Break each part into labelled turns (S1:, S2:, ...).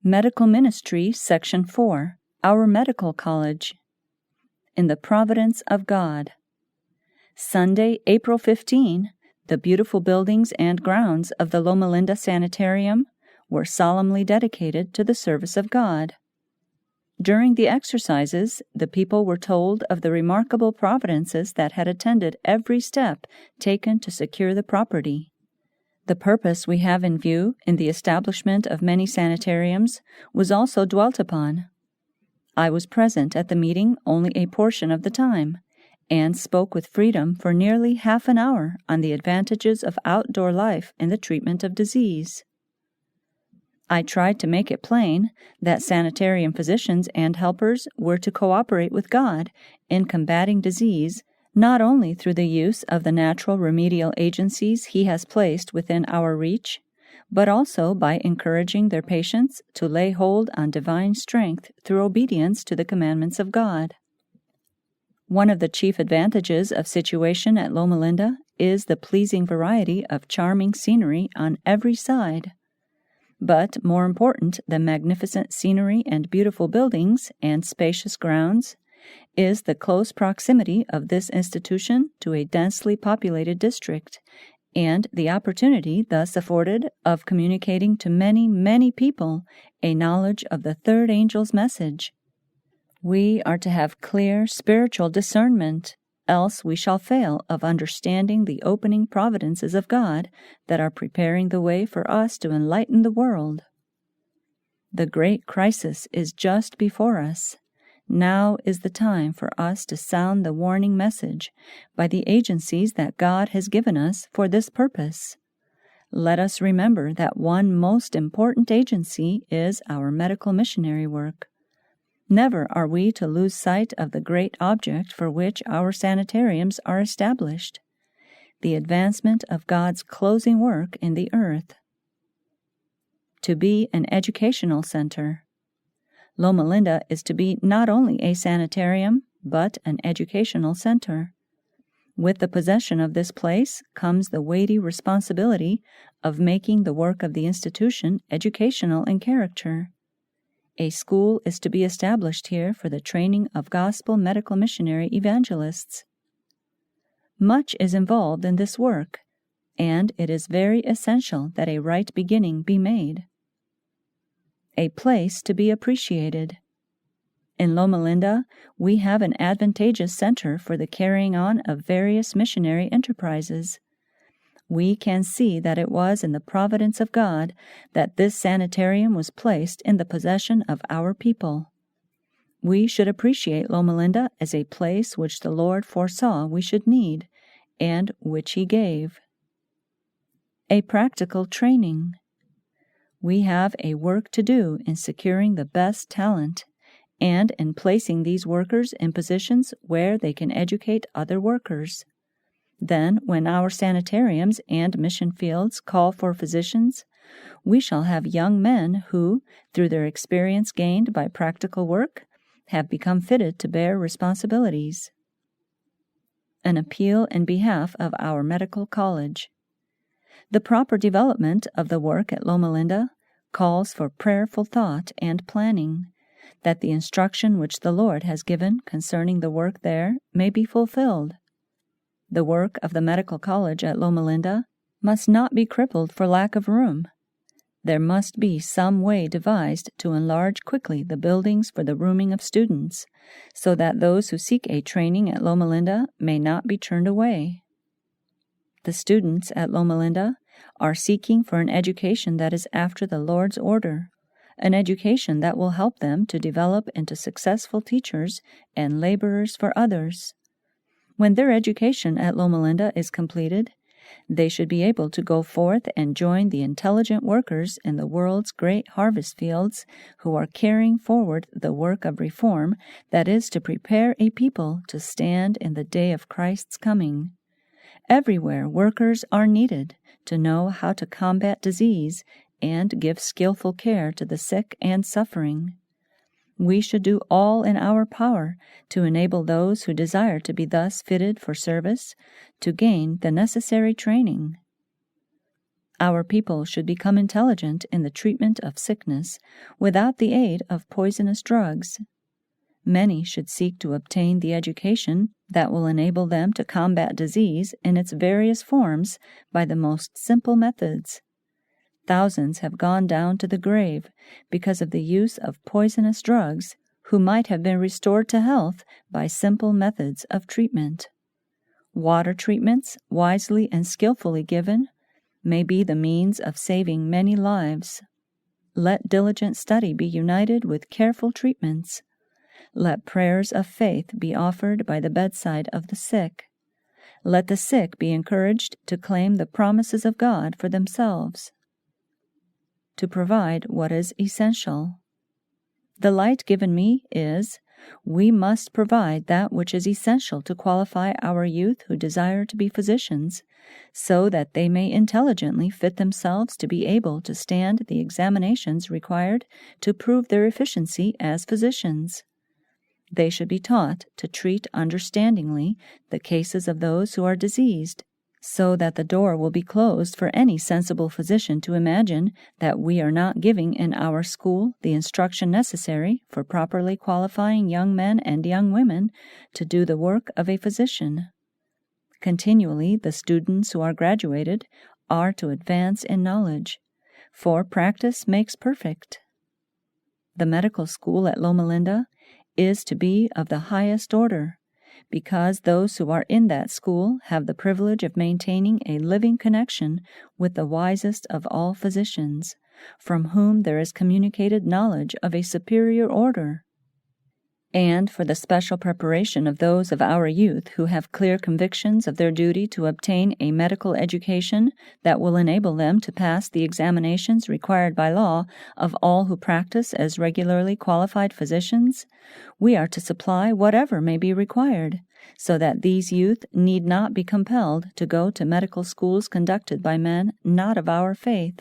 S1: Medical Ministry, Section 4, Our Medical College. In the Providence of God. Sunday, April 15, the beautiful buildings and grounds of the Loma Linda Sanitarium were solemnly dedicated to the service of God. During the exercises, the people were told of the remarkable providences that had attended every step taken to secure the property. The purpose we have in view in the establishment of many sanitariums was also dwelt upon. I was present at the meeting only a portion of the time, and spoke with freedom for nearly half an hour on the advantages of outdoor life in the treatment of disease. I tried to make it plain that sanitarium physicians and helpers were to cooperate with God in combating disease not only through the use of the natural remedial agencies He has placed within our reach, but also by encouraging their patients to lay hold on divine strength through obedience to the commandments of God. One of the chief advantages of situation at Loma Linda is the pleasing variety of charming scenery on every side. But more important than magnificent scenery and beautiful buildings and spacious grounds is the close proximity of this institution to a densely populated district, and the opportunity thus afforded of communicating to many, many people a knowledge of the third angel's message. We are to have clear spiritual discernment, else we shall fail of understanding the opening providences of God that are preparing the way for us to enlighten the world. The great crisis is just before us. Now is the time for us to sound the warning message by the agencies that God has given us for this purpose. Let us remember that one most important agency is our medical missionary work. Never are we to lose sight of the great object for which our sanitariums are established, the advancement of God's closing work in the earth. To be an educational center. Loma Linda is to be not only a sanitarium, but an educational center. With the possession of this place comes the weighty responsibility of making the work of the institution educational in character. A school is to be established here for the training of gospel medical missionary evangelists. Much is involved in this work, and it is very essential that a right beginning be made. A place to be appreciated. In Loma Linda, we have an advantageous center for the carrying on of various missionary enterprises. We can see that it was in the providence of God that this sanitarium was placed in the possession of our people. We should appreciate Loma Linda as a place which the Lord foresaw we should need, and which He gave. A practical training. We have a work to do in securing the best talent, and in placing these workers in positions where they can educate other workers. Then, when our sanitariums and mission fields call for physicians, we shall have young men who, through their experience gained by practical work, have become fitted to bear responsibilities. An appeal in behalf of our medical college. The proper development of the work at Loma Linda calls for prayerful thought and planning, that the instruction which the Lord has given concerning the work there may be fulfilled. The work of the medical college at Loma Linda must not be crippled for lack of room. There must be some way devised to enlarge quickly the buildings for the rooming of students, so that those who seek a training at Loma Linda may not be turned away. The students at Loma Linda are seeking for an education that is after the Lord's order, an education that will help them to develop into successful teachers and laborers for others. When their education at Loma Linda is completed, they should be able to go forth and join the intelligent workers in the world's great harvest fields who are carrying forward the work of reform that is to prepare a people to stand in the day of Christ's coming. Everywhere workers are needed to know how to combat disease and give skillful care to the sick and suffering. We should do all in our power to enable those who desire to be thus fitted for service to gain the necessary training. Our people should become intelligent in the treatment of sickness without the aid of poisonous drugs. Many should seek to obtain the education that will enable them to combat disease in its various forms by the most simple methods. Thousands have gone down to the grave because of the use of poisonous drugs who might have been restored to health by simple methods of treatment. Water treatments, wisely and skillfully given, may be the means of saving many lives. Let diligent study be united with careful treatments. Let prayers of faith be offered by the bedside of the sick. Let the sick be encouraged to claim the promises of God for themselves. To provide what is essential. The light given me is, we must provide that which is essential to qualify our youth who desire to be physicians, so that they may intelligently fit themselves to be able to stand the examinations required to prove their efficiency as physicians. They should be taught to treat understandingly the cases of those who are diseased, so that the door will be closed for any sensible physician to imagine that we are not giving in our school the instruction necessary for properly qualifying young men and young women to do the work of a physician. Continually, the students who are graduated are to advance in knowledge, for practice makes perfect. The medical school at Loma Linda is to be of the highest order, because those who are in that school have the privilege of maintaining a living connection with the wisest of all physicians, from whom there is communicated knowledge of a superior order. And for the special preparation of those of our youth who have clear convictions of their duty to obtain a medical education that will enable them to pass the examinations required by law of all who practice as regularly qualified physicians, we are to supply whatever may be required, so that these youth need not be compelled to go to medical schools conducted by men not of our faith.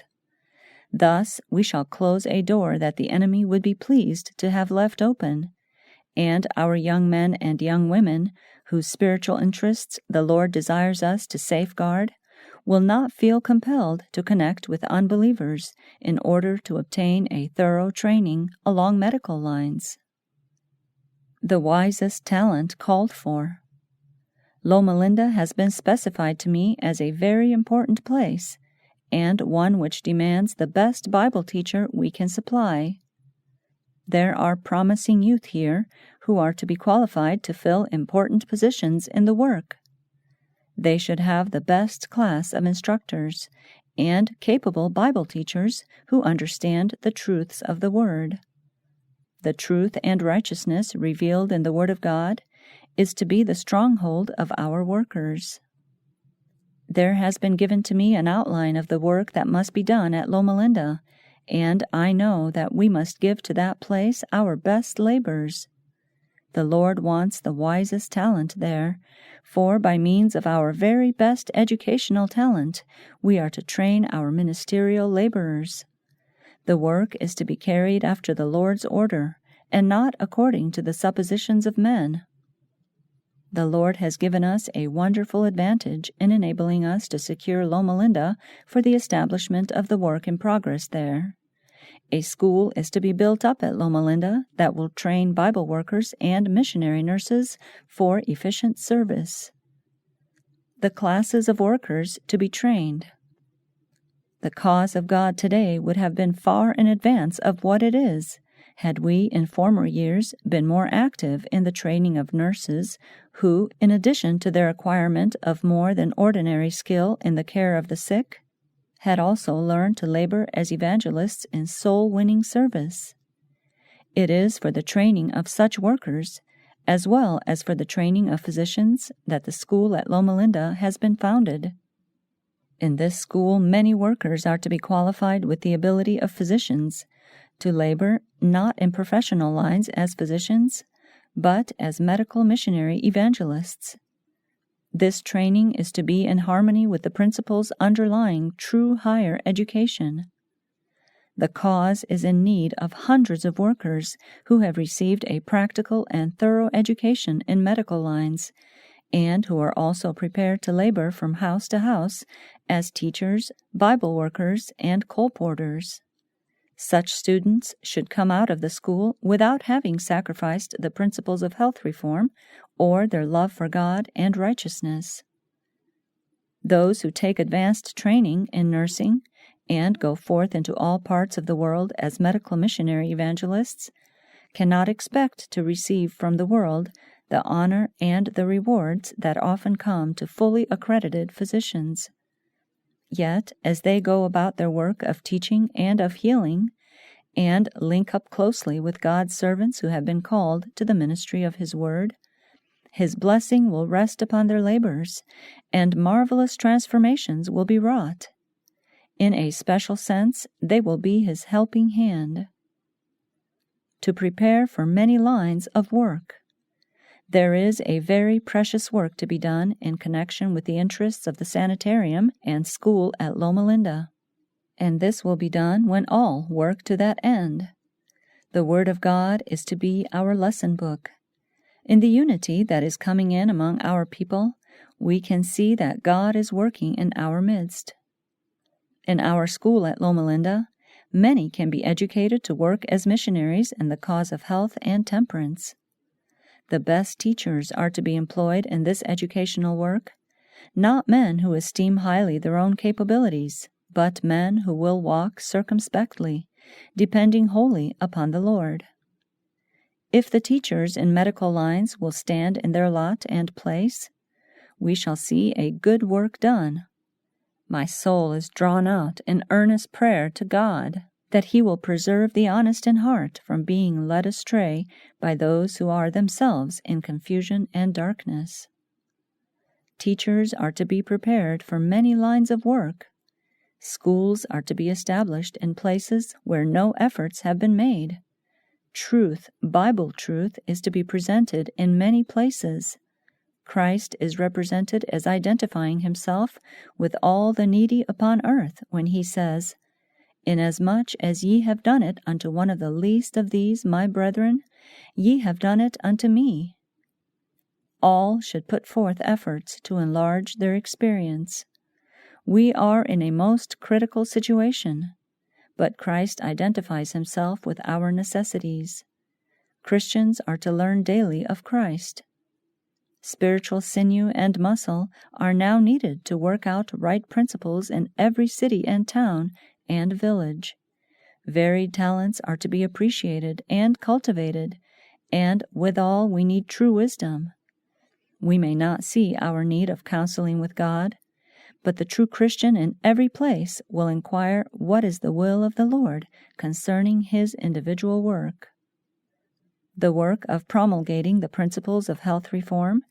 S1: Thus we shall close a door that the enemy would be pleased to have left open, and our young men and young women, whose spiritual interests the Lord desires us to safeguard, will not feel compelled to connect with unbelievers in order to obtain a thorough training along medical lines. The wisest talent called for. Loma Linda has been specified to me as a very important place, and one which demands the best Bible teacher we can supply. There are promising youth here who are to be qualified to fill important positions in the work. They should have the best class of instructors and capable Bible teachers who understand the truths of the Word. The truth and righteousness revealed in the Word of God is to be the stronghold of our workers. There has been given to me an outline of the work that must be done at Loma Linda, and I know that we must give to that place our best labors. The Lord wants the wisest talent there, for by means of our very best educational talent, we are to train our ministerial laborers. The work is to be carried after the Lord's order, and not according to the suppositions of men. The Lord has given us a wonderful advantage in enabling us to secure Loma Linda for the establishment of the work in progress there. A school is to be built up at Loma Linda that will train Bible workers and missionary nurses for efficient service. The classes of workers to be trained. The cause of God today would have been far in advance of what it is, had we in former years been more active in the training of nurses who, in addition to their acquirement of more than ordinary skill in the care of the sick, had also learned to labor as evangelists in soul-winning service. It is for the training of such workers, as well as for the training of physicians, that the school at Loma Linda has been founded. In this school, many workers are to be qualified with the ability of physicians, to labor not in professional lines as physicians, but as medical missionary evangelists. This training is to be in harmony with the principles underlying true higher education. The cause is in need of hundreds of workers who have received a practical and thorough education in medical lines, and who are also prepared to labor from house to house as teachers, Bible workers, and coal porters. Such students should come out of the school without having sacrificed the principles of health reform or their love for God and righteousness. Those who take advanced training in nursing and go forth into all parts of the world as medical missionary evangelists cannot expect to receive from the world the honor and the rewards that often come to fully accredited physicians. Yet, as they go about their work of teaching and of healing, and link up closely with God's servants who have been called to the ministry of His Word, His blessing will rest upon their labors, and marvelous transformations will be wrought. In a special sense, they will be His helping hand. To prepare for many lines of work. There is a very precious work to be done in connection with the interests of the sanitarium and school at Loma Linda, and this will be done when all work to that end. The Word of God is to be our lesson book. In the unity that is coming in among our people, we can see that God is working in our midst. In our school at Loma Linda, many can be educated to work as missionaries in the cause of health and temperance. The best teachers are to be employed in this educational work, not men who esteem highly their own capabilities, but men who will walk circumspectly, depending wholly upon the Lord. If the teachers in medical lines will stand in their lot and place, we shall see a good work done. My soul is drawn out in earnest prayer to God that He will preserve the honest in heart from being led astray by those who are themselves in confusion and darkness. Teachers are to be prepared for many lines of work. Schools are to be established in places where no efforts have been made. Truth, Bible truth, is to be presented in many places. Christ is represented as identifying Himself with all the needy upon earth when He says, "Inasmuch as ye have done it unto one of the least of these my brethren, ye have done it unto me." All should put forth efforts to enlarge their experience. We are in a most critical situation, but Christ identifies Himself with our necessities. Christians are to learn daily of Christ. Spiritual sinew and muscle are now needed to work out right principles in every city and town and village. Varied talents are to be appreciated and cultivated, and withal we need true wisdom. We may not see our need of counseling with God, but the true Christian in every place will inquire what is the will of the Lord concerning his individual work. The work of promulgating the principles of health reform,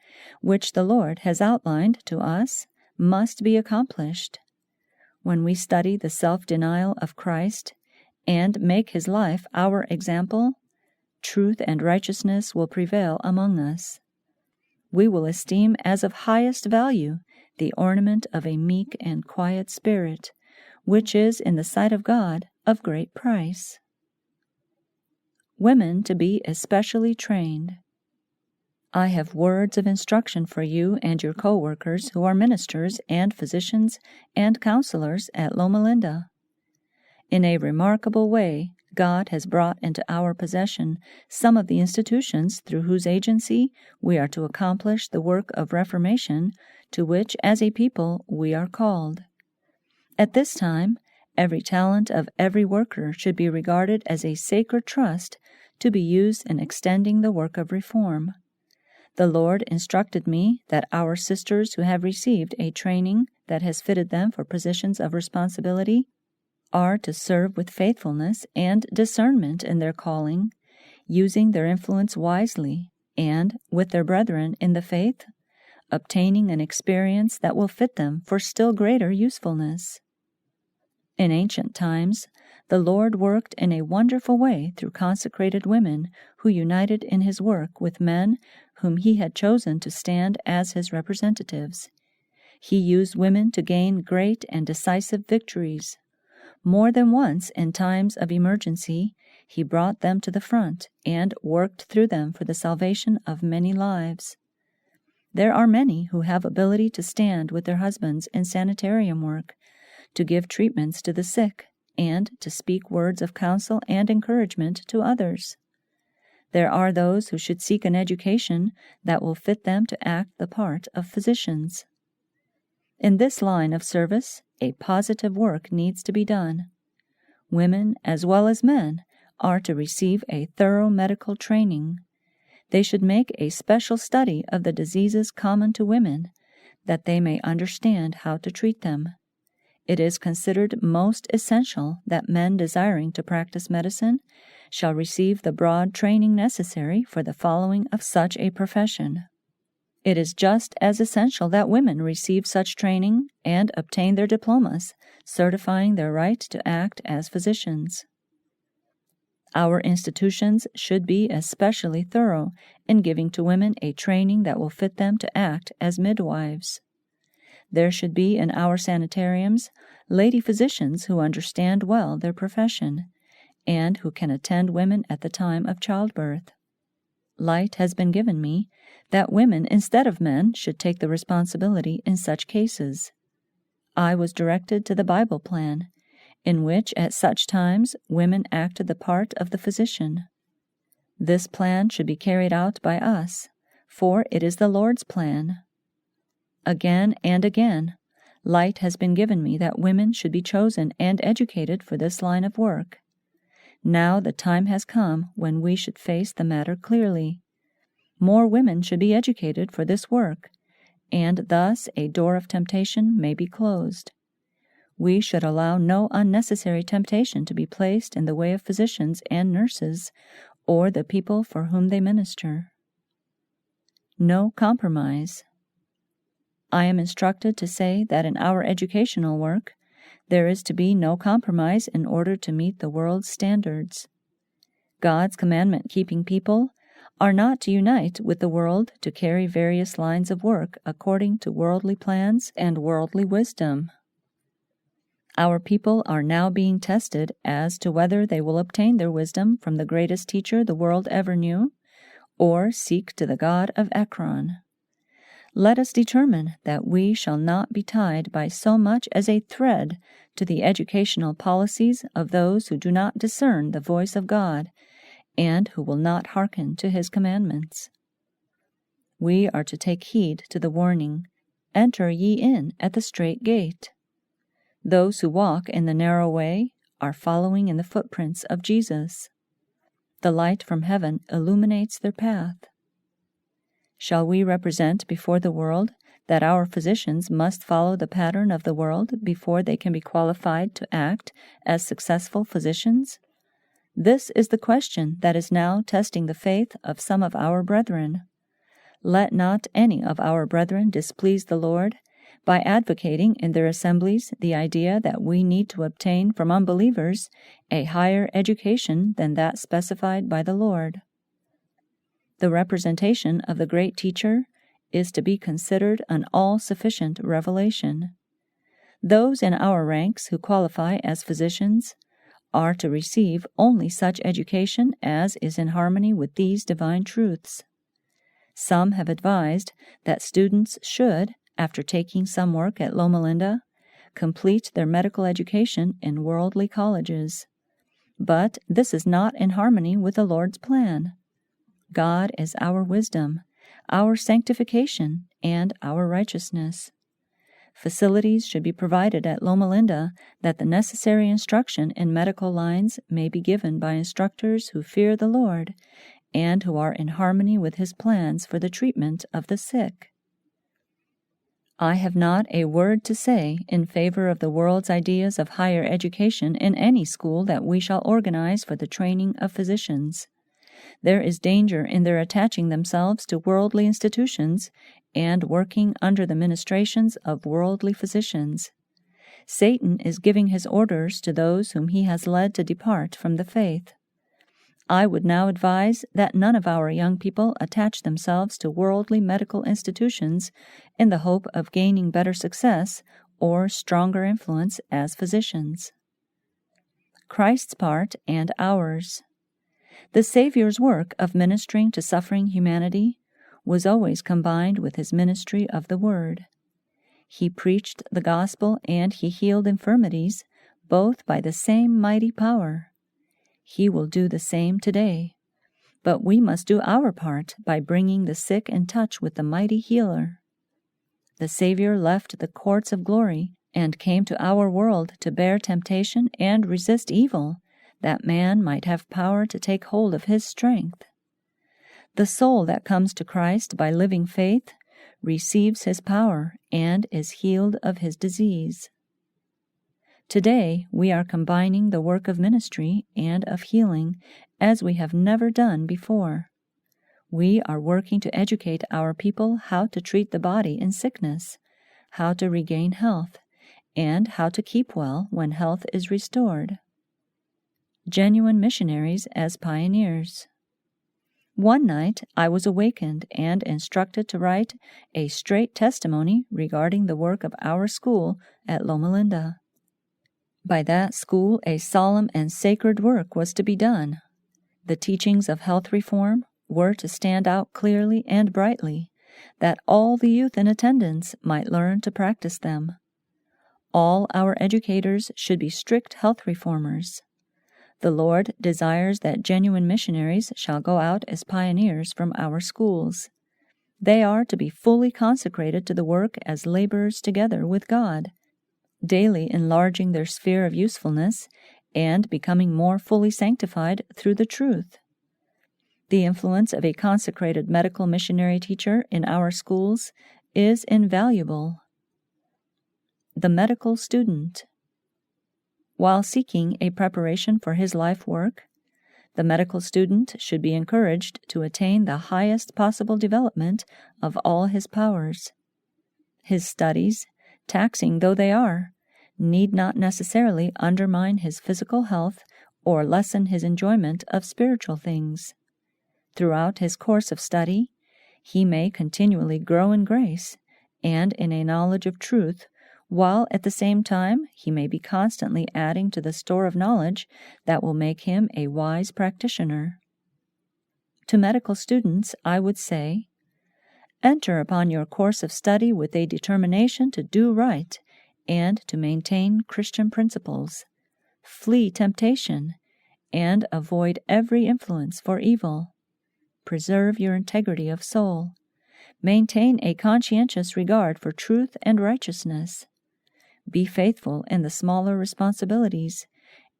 S1: which the Lord has outlined to us, must be accomplished. When we study the self-denial of Christ and make His life our example, truth and righteousness will prevail among us. We will esteem as of highest value the ornament of a meek and quiet spirit, which is in the sight of God of great price. Women to be especially trained. I have words of instruction for you and your co-workers who are ministers and physicians and counselors at Loma Linda. In a remarkable way, God has brought into our possession some of the institutions through whose agency we are to accomplish the work of reformation to which, as a people, we are called. At this time, every talent of every worker should be regarded as a sacred trust to be used in extending the work of reform. The Lord instructed me that our sisters who have received a training that has fitted them for positions of responsibility are to serve with faithfulness and discernment in their calling, using their influence wisely, and, with their brethren in the faith, obtaining an experience that will fit them for still greater usefulness. In ancient times, the Lord worked in a wonderful way through consecrated women who united in His work with men whom He had chosen to stand as His representatives. He used women to gain great and decisive victories. More than once, in times of emergency, He brought them to the front and worked through them for the salvation of many lives. there are many who have ability to stand with their husbands in sanitarium work, to give treatments to the sick, and to speak words of counsel and encouragement to others. There are those who should seek an education that will fit them to act the part of physicians. In this line of service, a positive work needs to be done. Women, as well as men, are to receive a thorough medical training. They should make a special study of the diseases common to women, that they may understand how to treat them. It is considered most essential that men desiring to practice medicine shall receive the broad training necessary for the following of such a profession. It is just as essential that women receive such training and obtain their diplomas, certifying their right to act as physicians. Our institutions should be especially thorough in giving to women a training that will fit them to act as midwives. There should be in our sanitariums lady physicians who understand well their profession, and who can attend women at the time of childbirth. Light has been given me that women instead of men should take the responsibility in such cases. I was directed to the Bible plan, in which at such times women acted the part of the physician. This plan should be carried out by us, for it is the Lord's plan. Again and again, light has been given me that women should be chosen and educated for this line of work. Now the time has come when we should face the matter clearly. More women should be educated for this work, and thus a door of temptation may be closed. We should allow no unnecessary temptation to be placed in the way of physicians and nurses, or the people for whom they minister. No compromise. I am instructed to say that in our educational work, there is to be no compromise in order to meet the world's standards. God's commandment-keeping people are not to unite with the world to carry various lines of work according to worldly plans and worldly wisdom. Our people are now being tested as to whether they will obtain their wisdom from the greatest teacher the world ever knew, or seek to the God of Ekron. Let us determine that we shall not be tied by so much as a thread to the educational policies of those who do not discern the voice of God, and who will not hearken to His commandments. We are to take heed to the warning, "Enter ye in at the strait gate." Those who walk in the narrow way are following in the footprints of Jesus. The light from heaven illuminates their path. Shall we represent before the world that our physicians must follow the pattern of the world before they can be qualified to act as successful physicians? This is the question that is now testing the faith of some of our brethren. Let not any of our brethren displease the Lord by advocating in their assemblies the idea that we need to obtain from unbelievers a higher education than that specified by the Lord. The representation of the great teacher is to be considered an all-sufficient revelation. Those in our ranks who qualify as physicians are to receive only such education as is in harmony with these divine truths. Some have advised that students should, after taking some work at Loma Linda, complete their medical education in worldly colleges. But this is not in harmony with the Lord's plan. God is our wisdom, our sanctification, and our righteousness. Facilities should be provided at Loma Linda that the necessary instruction in medical lines may be given by instructors who fear the Lord and who are in harmony with His plans for the treatment of the sick. I have not a word to say in favor of the world's ideas of higher education in any school that we shall organize for the training of physicians. There is danger in their attaching themselves to worldly institutions and working under the ministrations of worldly physicians. Satan is giving his orders to those whom he has led to depart from the faith. I would now advise that none of our young people attach themselves to worldly medical institutions in the hope of gaining better success or stronger influence as physicians. Christ's part and ours. The Savior's work of ministering to suffering humanity was always combined with his ministry of the Word. He preached the gospel and he healed infirmities, both by the same mighty power. He will do the same today, but we must do our part by bringing the sick in touch with the mighty healer. The Savior left the courts of glory and came to our world to bear temptation and resist evil, that man might have power to take hold of his strength. The soul that comes to Christ by living faith receives his power and is healed of his disease. Today, we are combining the work of ministry and of healing as we have never done before. We are working to educate our people how to treat the body in sickness, how to regain health, and how to keep well when health is restored. Genuine missionaries as pioneers. One night I was awakened and instructed to write a straight testimony regarding the work of our school at Loma Linda. By that school a solemn and sacred work was to be done. The teachings of health reform were to stand out clearly and brightly, that all the youth in attendance might learn to practice them. All our educators should be strict health reformers. The Lord desires that genuine missionaries shall go out as pioneers from our schools. They are to be fully consecrated to the work as laborers together with God, daily enlarging their sphere of usefulness and becoming more fully sanctified through the truth. The influence of a consecrated medical missionary teacher in our schools is invaluable. The medical student. While seeking a preparation for his life work, the medical student should be encouraged to attain the highest possible development of all his powers. His studies, taxing though they are, need not necessarily undermine his physical health or lessen his enjoyment of spiritual things. Throughout his course of study, he may continually grow in grace and in a knowledge of truth, while at the same time he may be constantly adding to the store of knowledge that will make him a wise practitioner. To medical students, I would say, enter upon your course of study with a determination to do right and to maintain Christian principles. Flee temptation and avoid every influence for evil. Preserve your integrity of soul. Maintain a conscientious regard for truth and righteousness. Be faithful in the smaller responsibilities,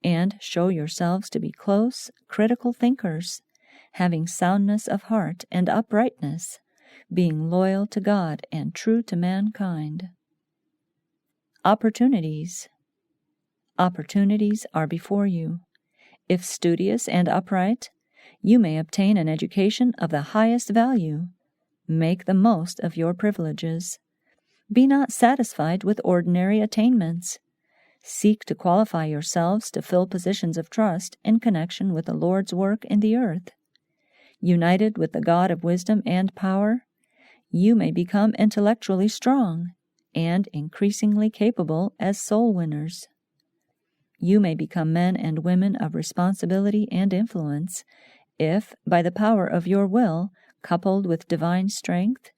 S1: and show yourselves to be close, critical thinkers, having soundness of heart and uprightness, being loyal to God and true to mankind. Opportunities. Opportunities are before you. If studious and upright, you may obtain an education of the highest value. Make the most of your privileges. Be not satisfied with ordinary attainments. Seek to qualify yourselves to fill positions of trust in connection with the Lord's work in the earth. United with the God of wisdom and power, you may become intellectually strong and increasingly capable as soul winners. You may become men and women of responsibility and influence if, by the power of your will, coupled with divine strength,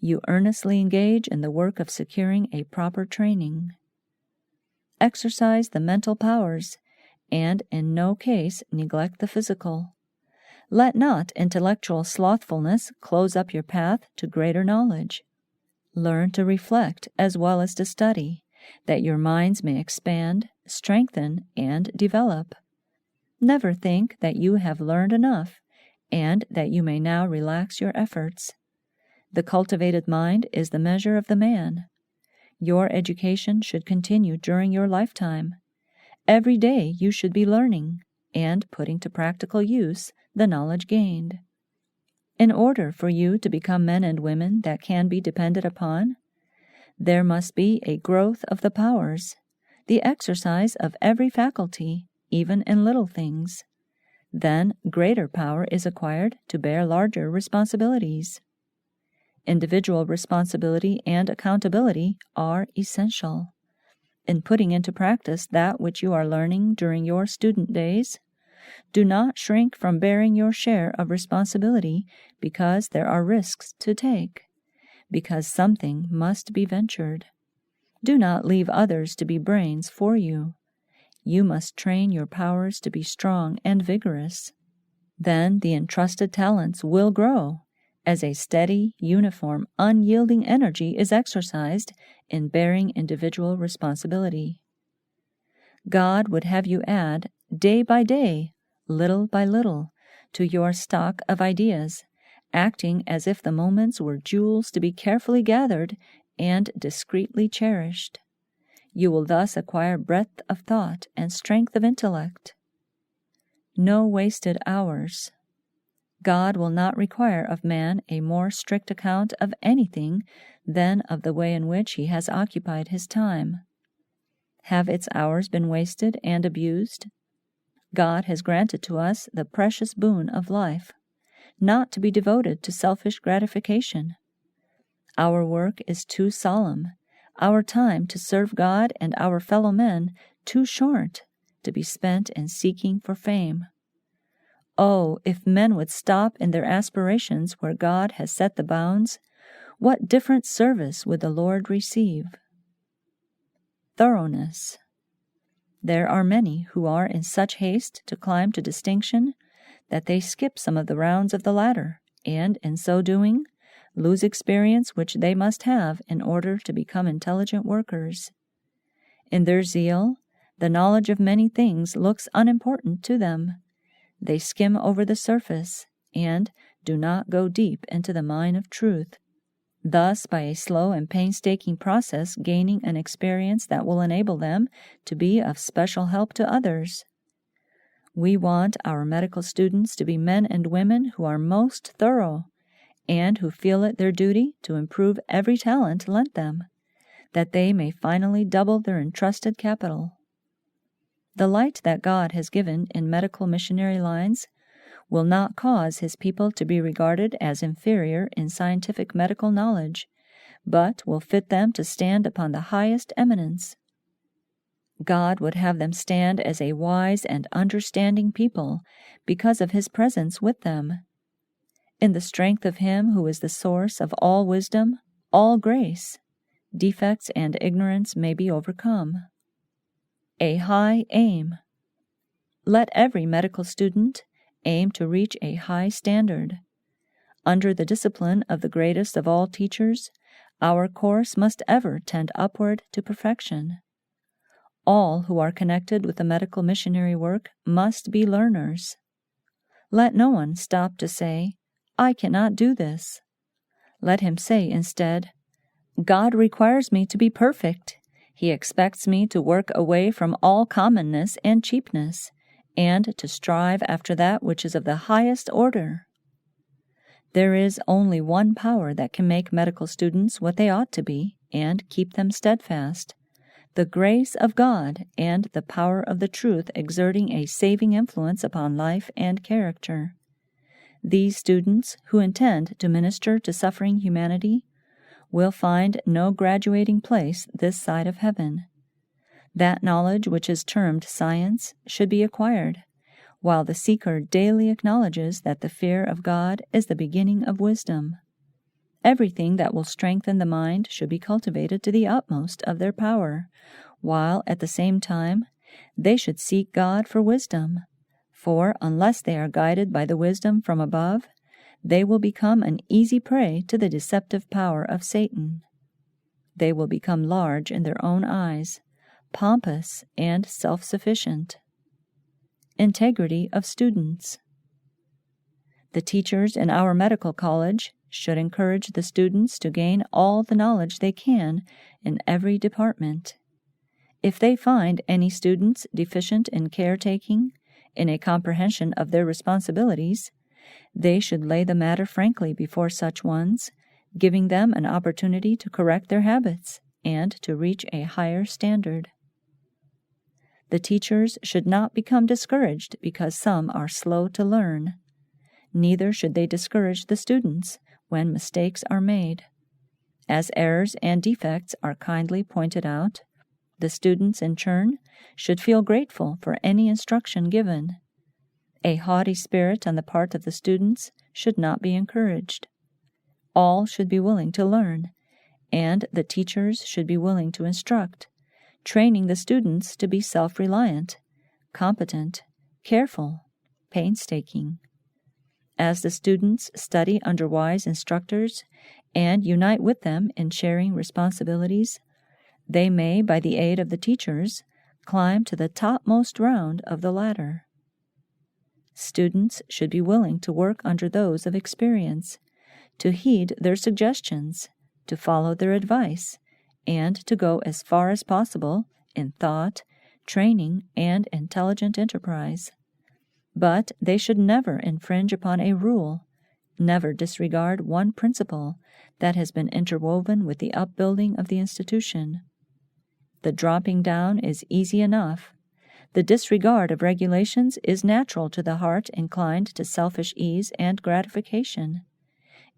S1: you earnestly engage in the work of securing a proper training. Exercise the mental powers, and in no case neglect the physical. Let not intellectual slothfulness close up your path to greater knowledge. Learn to reflect as well as to study, that your minds may expand, strengthen, and develop. Never think that you have learned enough, and that you may now relax your efforts. The cultivated mind is the measure of the man. Your education should continue during your lifetime. Every day you should be learning, and putting to practical use the knowledge gained. In order for you to become men and women that can be depended upon, there must be a growth of the powers, the exercise of every faculty, even in little things. Then greater power is acquired to bear larger responsibilities. Individual responsibility and accountability are essential. In putting into practice that which you are learning during your student days, Do not shrink from bearing your share of responsibility because there are risks to take, because something must be ventured. Do not leave others to be brains for you. You must train your powers to be strong and vigorous. Then the entrusted talents will grow, as a steady, uniform, unyielding energy is exercised in bearing individual responsibility. God would have you add, day by day, little by little, to your stock of ideas, acting as if the moments were jewels to be carefully gathered and discreetly cherished. You will thus acquire breadth of thought and strength of intellect. No wasted hours. God will not require of man a more strict account of anything than of the way in which he has occupied his time. Have its hours been wasted and abused? God has granted to us the precious boon of life, not to be devoted to selfish gratification. Our work is too solemn, our time to serve God and our fellow men too short to be spent in seeking for fame. Oh, if men would stop in their aspirations where God has set the bounds, what different service would the Lord receive? Thoroughness. There are many who are in such haste to climb to distinction that they skip some of the rounds of the ladder, and, in so doing, lose experience which they must have in order to become intelligent workers. In their zeal, the knowledge of many things looks unimportant to them. They skim over the surface, and do not go deep into the mine of truth, thus by a slow and painstaking process gaining an experience that will enable them to be of special help to others. We want our medical students to be men and women who are most thorough, and who feel it their duty to improve every talent lent them, that they may finally double their entrusted capital. The light that God has given in medical missionary lines will not cause his people to be regarded as inferior in scientific medical knowledge, but will fit them to stand upon the highest eminence. God would have them stand as a wise and understanding people because of his presence with them. In the strength of him who is the source of all wisdom, all grace, defects and ignorance may be overcome. A high aim. Let every medical student aim to reach a high standard. Under the discipline of the greatest of all teachers, our course must ever tend upward to perfection. All who are connected with the medical missionary work must be learners. Let no one stop to say, "I cannot do this." Let him say instead, "God requires me to be perfect. He expects me to work away from all commonness and cheapness, and to strive after that which is of the highest order." There is only one power that can make medical students what they ought to be, and keep them steadfast: the grace of God and the power of the truth exerting a saving influence upon life and character. These students, who intend to minister to suffering humanity, will find no graduating place this side of heaven. That knowledge which is termed science should be acquired, while the seeker daily acknowledges that the fear of God is the beginning of wisdom. Everything that will strengthen the mind should be cultivated to the utmost of their power, while at the same time they should seek God for wisdom, for unless they are guided by the wisdom from above, they will become an easy prey to the deceptive power of Satan. They will become large in their own eyes, pompous and self-sufficient. Integrity of students. The teachers in our medical college should encourage the students to gain all the knowledge they can in every department. If they find any students deficient in caretaking, in a comprehension of their responsibilities, they should lay the matter frankly before such ones, giving them an opportunity to correct their habits and to reach a higher standard. The teachers should not become discouraged because some are slow to learn. Neither should they discourage the students when mistakes are made. As errors and defects are kindly pointed out, the students in turn should feel grateful for any instruction given. A haughty spirit on the part of the students should not be encouraged. All should be willing to learn, and the teachers should be willing to instruct, training the students to be self-reliant, competent, careful, painstaking. As the students study under wise instructors and unite with them in sharing responsibilities, they may, by the aid of the teachers, climb to the topmost round of the ladder. Students should be willing to work under those of experience, to heed their suggestions, to follow their advice, and to go as far as possible in thought, training, and intelligent enterprise. But they should never infringe upon a rule, never disregard one principle that has been interwoven with the upbuilding of the institution. The dropping down is easy enough. The disregard of regulations is natural to the heart inclined to selfish ease and gratification.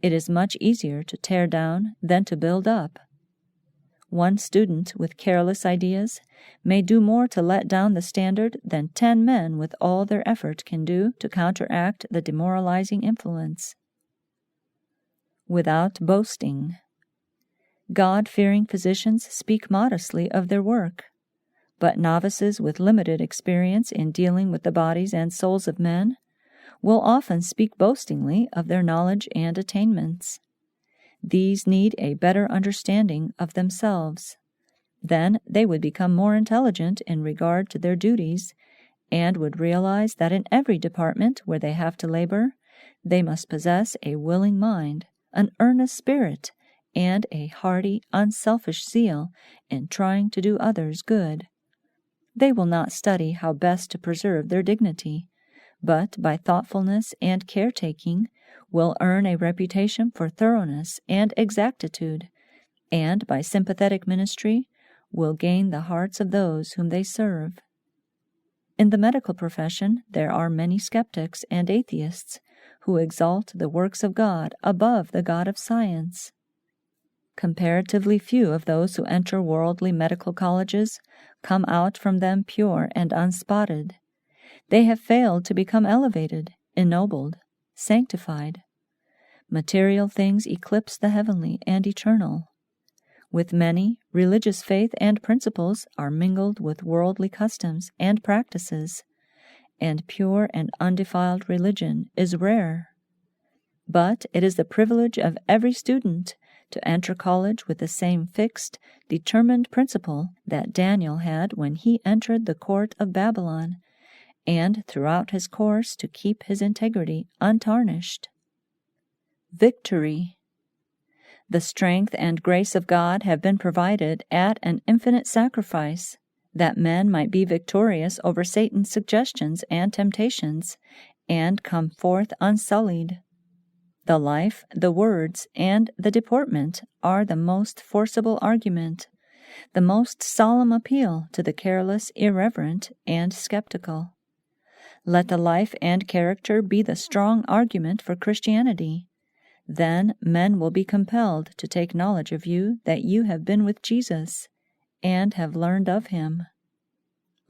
S1: It is much easier to tear down than to build up. One student with careless ideas may do more to let down the standard than 10 men with all their effort can do to counteract the demoralizing influence. Without boasting. God-fearing physicians speak modestly of their work, but novices with limited experience in dealing with the bodies and souls of men will often speak boastingly of their knowledge and attainments. These need a better understanding of themselves. Then they would become more intelligent in regard to their duties, and would realize that in every department where they have to labor, they must possess a willing mind, an earnest spirit, and a hearty, unselfish zeal in trying to do others good. They will not study how best to preserve their dignity, but by thoughtfulness and caretaking will earn a reputation for thoroughness and exactitude, and by sympathetic ministry will gain the hearts of those whom they serve. In the medical profession there are many skeptics and atheists who exalt the works of God above the God of science. Comparatively few of those who enter worldly medical colleges come out from them pure and unspotted. They have failed to become elevated, ennobled, sanctified. Material things eclipse the heavenly and eternal. With many, religious faith and principles are mingled with worldly customs and practices, and pure and undefiled religion is rare. But it is the privilege of every student to enter college with the same fixed, determined principle that Daniel had when he entered the court of Babylon, and throughout his course to keep his integrity untarnished. Victory. The strength and grace of God have been provided at an infinite sacrifice, that men might be victorious over Satan's suggestions and temptations, and come forth unsullied. The life, the words, and the deportment are the most forcible argument, the most solemn appeal to the careless, irreverent, and skeptical. Let the life and character be the strong argument for Christianity. Then men will be compelled to take knowledge of you that you have been with Jesus, and have learned of him.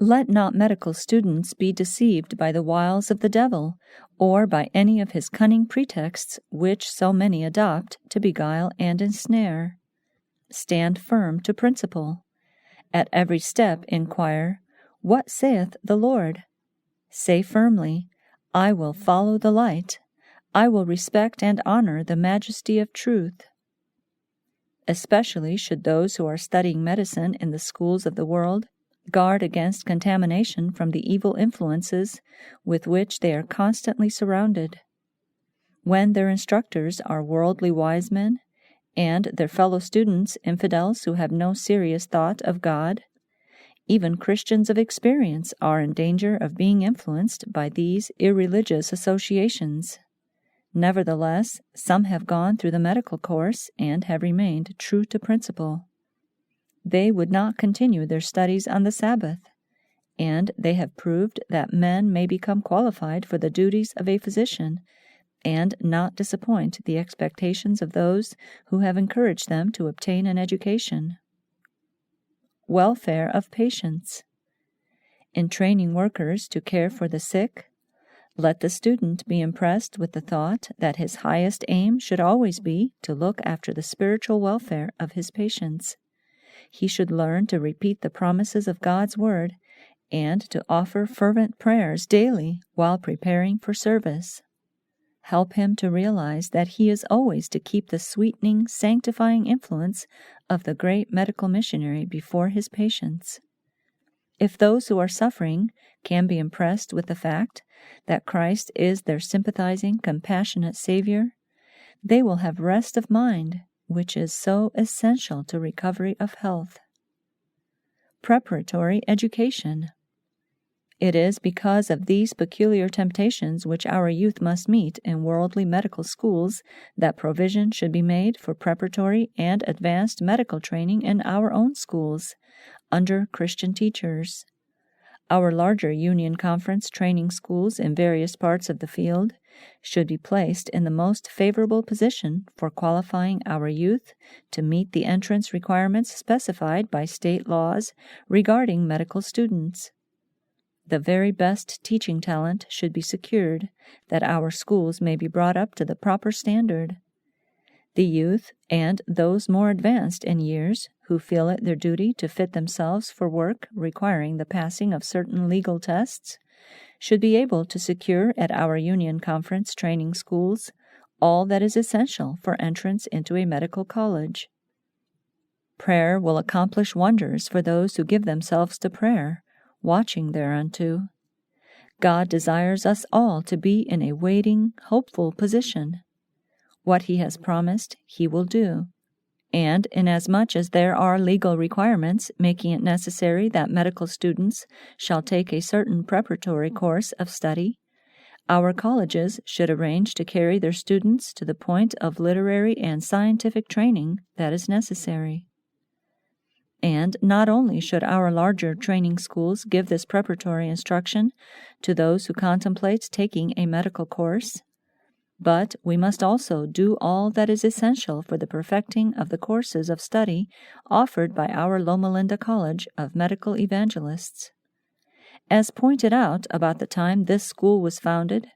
S1: Let not medical students be deceived by the wiles of the devil, or by any of his cunning pretexts which so many adopt to beguile and ensnare. Stand firm to principle. At every step inquire, "What saith the Lord?" Say firmly, "I will follow the light. I will respect and honor the majesty of truth." Especially should those who are studying medicine in the schools of the world guard against contamination from the evil influences with which they are constantly surrounded. When their instructors are worldly wise men, and their fellow students infidels who have no serious thought of God, even Christians of experience are in danger of being influenced by these irreligious associations. Nevertheless, some have gone through the medical course and have remained true to principle. They would not continue their studies on the Sabbath, and they have proved that men may become qualified for the duties of a physician and not disappoint the expectations of those who have encouraged them to obtain an education. Welfare of patients. In training workers to care for the sick, Let the student be impressed with the thought that his highest aim should always be to look after the spiritual welfare of his patients. He should learn to repeat the promises of God's Word and to offer fervent prayers daily while preparing for service. Help him to realize that he is always to keep the sweetening, sanctifying influence of the great medical missionary before his patients. If those who are suffering can be impressed with the fact that Christ is their sympathizing, compassionate Savior, they will have rest of mind, which is so essential to recovery of health. Preparatory education. It is because of these peculiar temptations which our youth must meet in worldly medical schools that provision should be made for preparatory and advanced medical training in our own schools, under Christian teachers. Our larger Union Conference training schools in various parts of the field should be placed in the most favorable position for qualifying our youth to meet the entrance requirements specified by state laws regarding medical students. The very best teaching talent should be secured that our schools may be brought up to the proper standard. The youth and those more advanced in years who feel it their duty to fit themselves for work requiring the passing of certain legal tests should be able to secure at our Union Conference training schools all that is essential for entrance into a medical college. Prayer will accomplish wonders for those who give themselves to prayer, watching thereunto. God desires us all to be in a waiting, hopeful position. What He has promised, He will do. And inasmuch as there are legal requirements making it necessary that medical students shall take a certain preparatory course of study, our colleges should arrange to carry their students to the point of literary and scientific training that is necessary. And not only should our larger training schools give this preparatory instruction to those who contemplate taking a medical course, but we must also do all that is essential for the perfecting of the courses of study offered by our Loma Linda College of Medical Evangelists. As pointed out about the time this school was founded,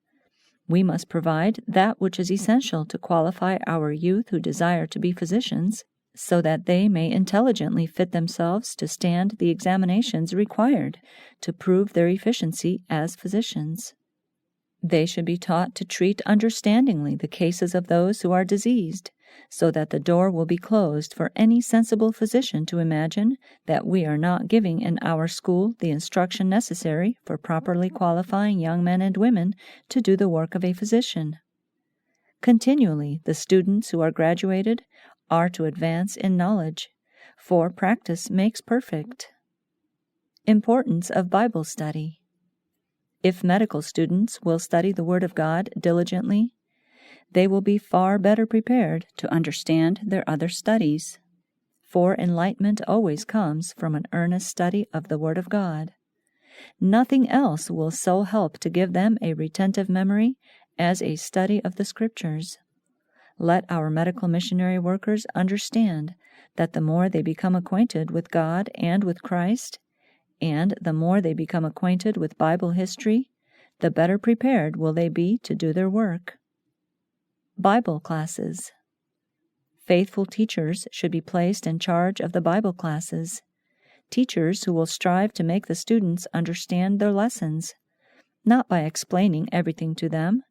S1: we must provide that which is essential to qualify our youth who desire to be physicians, so that they may intelligently fit themselves to stand the examinations required to prove their efficiency as physicians. They should be taught to treat understandingly the cases of those who are diseased, so that the door will be closed for any sensible physician to imagine that we are not giving in our school the instruction necessary for properly qualifying young men and women to do the work of a physician. Continually, the students who are graduated are to advance in knowledge, for practice makes perfect. Importance of Bible study. If medical students will study the Word of God diligently, they will be far better prepared to understand their other studies, for enlightenment always comes from an earnest study of the Word of God. Nothing else will so help to give them a retentive memory as a study of the Scriptures. Let our medical missionary workers understand that the more they become acquainted with God and with Christ, and the more they become acquainted with Bible history, the better prepared will they be to do their work. Bible classes. Faithful teachers should be placed in charge of the Bible classes, teachers who will strive to make the students understand their lessons, not by explaining everything to them,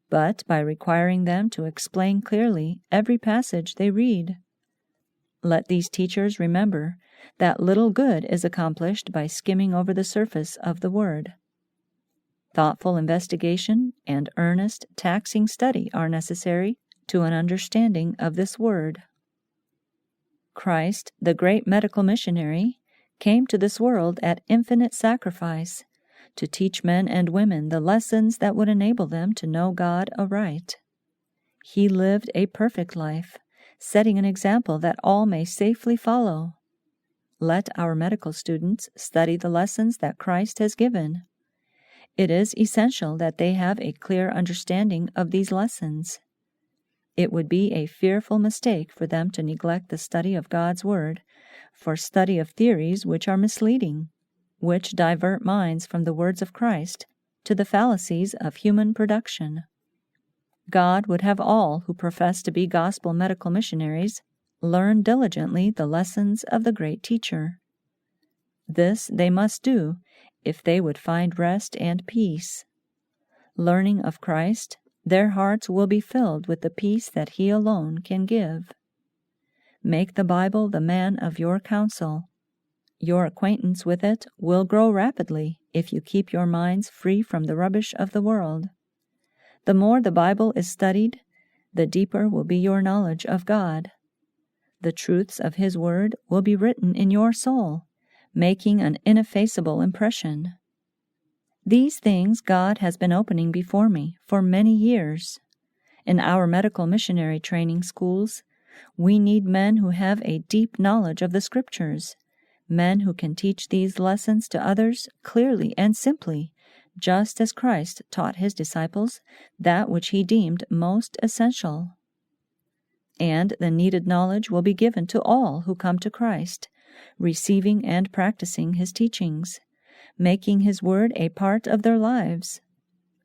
S1: but by requiring them to explain clearly every passage they read. Let these teachers remember that little good is accomplished by skimming over the surface of the Word. Thoughtful investigation and earnest, taxing study are necessary to an understanding of this Word. Christ, the great medical missionary, came to this world at infinite sacrifice to teach men and women the lessons that would enable them to know God aright. He lived a perfect life, setting an example that all may safely follow. Let our medical students study the lessons that Christ has given. It is essential that they have a clear understanding of these lessons. It would be a fearful mistake for them to neglect the study of God's Word for study of theories which are misleading, which divert minds from the words of Christ, to the fallacies of human production. God would have all who profess to be gospel medical missionaries learn diligently the lessons of the great teacher. This they must do if they would find rest and peace. Learning of Christ, their hearts will be filled with the peace that He alone can give. Make the Bible the man of your counsel. Your acquaintance with it will grow rapidly if you keep your minds free from the rubbish of the world. The more the Bible is studied, the deeper will be your knowledge of God. The truths of His Word will be written in your soul, making an ineffaceable impression. These things God has been opening before me for many years. In our medical missionary training schools, we need men who have a deep knowledge of the Scriptures, men who can teach these lessons to others clearly and simply, just as Christ taught His disciples that which He deemed most essential. And the needed knowledge will be given to all who come to Christ, receiving and practicing His teachings, making His Word a part of their lives.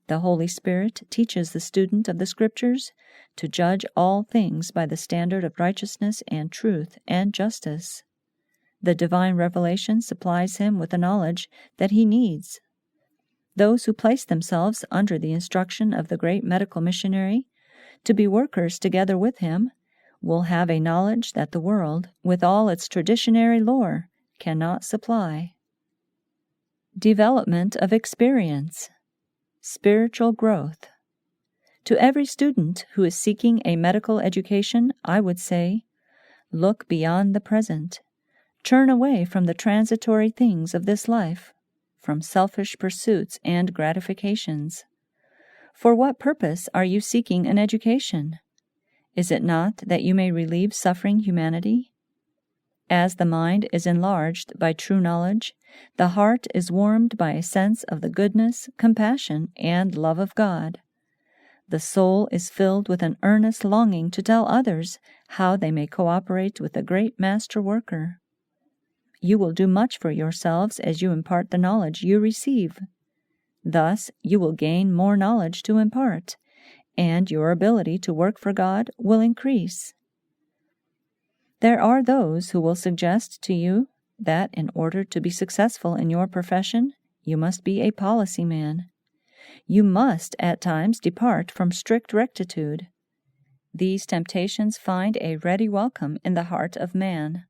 S1: The Holy Spirit teaches the student of the Scriptures to judge all things by the standard of righteousness and truth and justice. The divine revelation supplies him with the knowledge that he needs. Those who place themselves under the instruction of the great medical missionary, to be workers together with him, will have a knowledge that the world, with all its traditionary lore, cannot supply. Development of experience. Spiritual growth. To every student who is seeking a medical education, I would say, look beyond the present. Turn away from the transitory things of this life, from selfish pursuits and gratifications. For what purpose are you seeking an education? Is it not that you may relieve suffering humanity? As the mind is enlarged by true knowledge, the heart is warmed by a sense of the goodness, compassion, and love of God. The soul is filled with an earnest longing to tell others how they may cooperate with the great Master Worker. You will do much for yourselves as you impart the knowledge you receive. Thus, you will gain more knowledge to impart, and your ability to work for God will increase. There are those who will suggest to you that in order to be successful in your profession, you must be a policy man. You must at times depart from strict rectitude. These temptations find a ready welcome in the heart of man.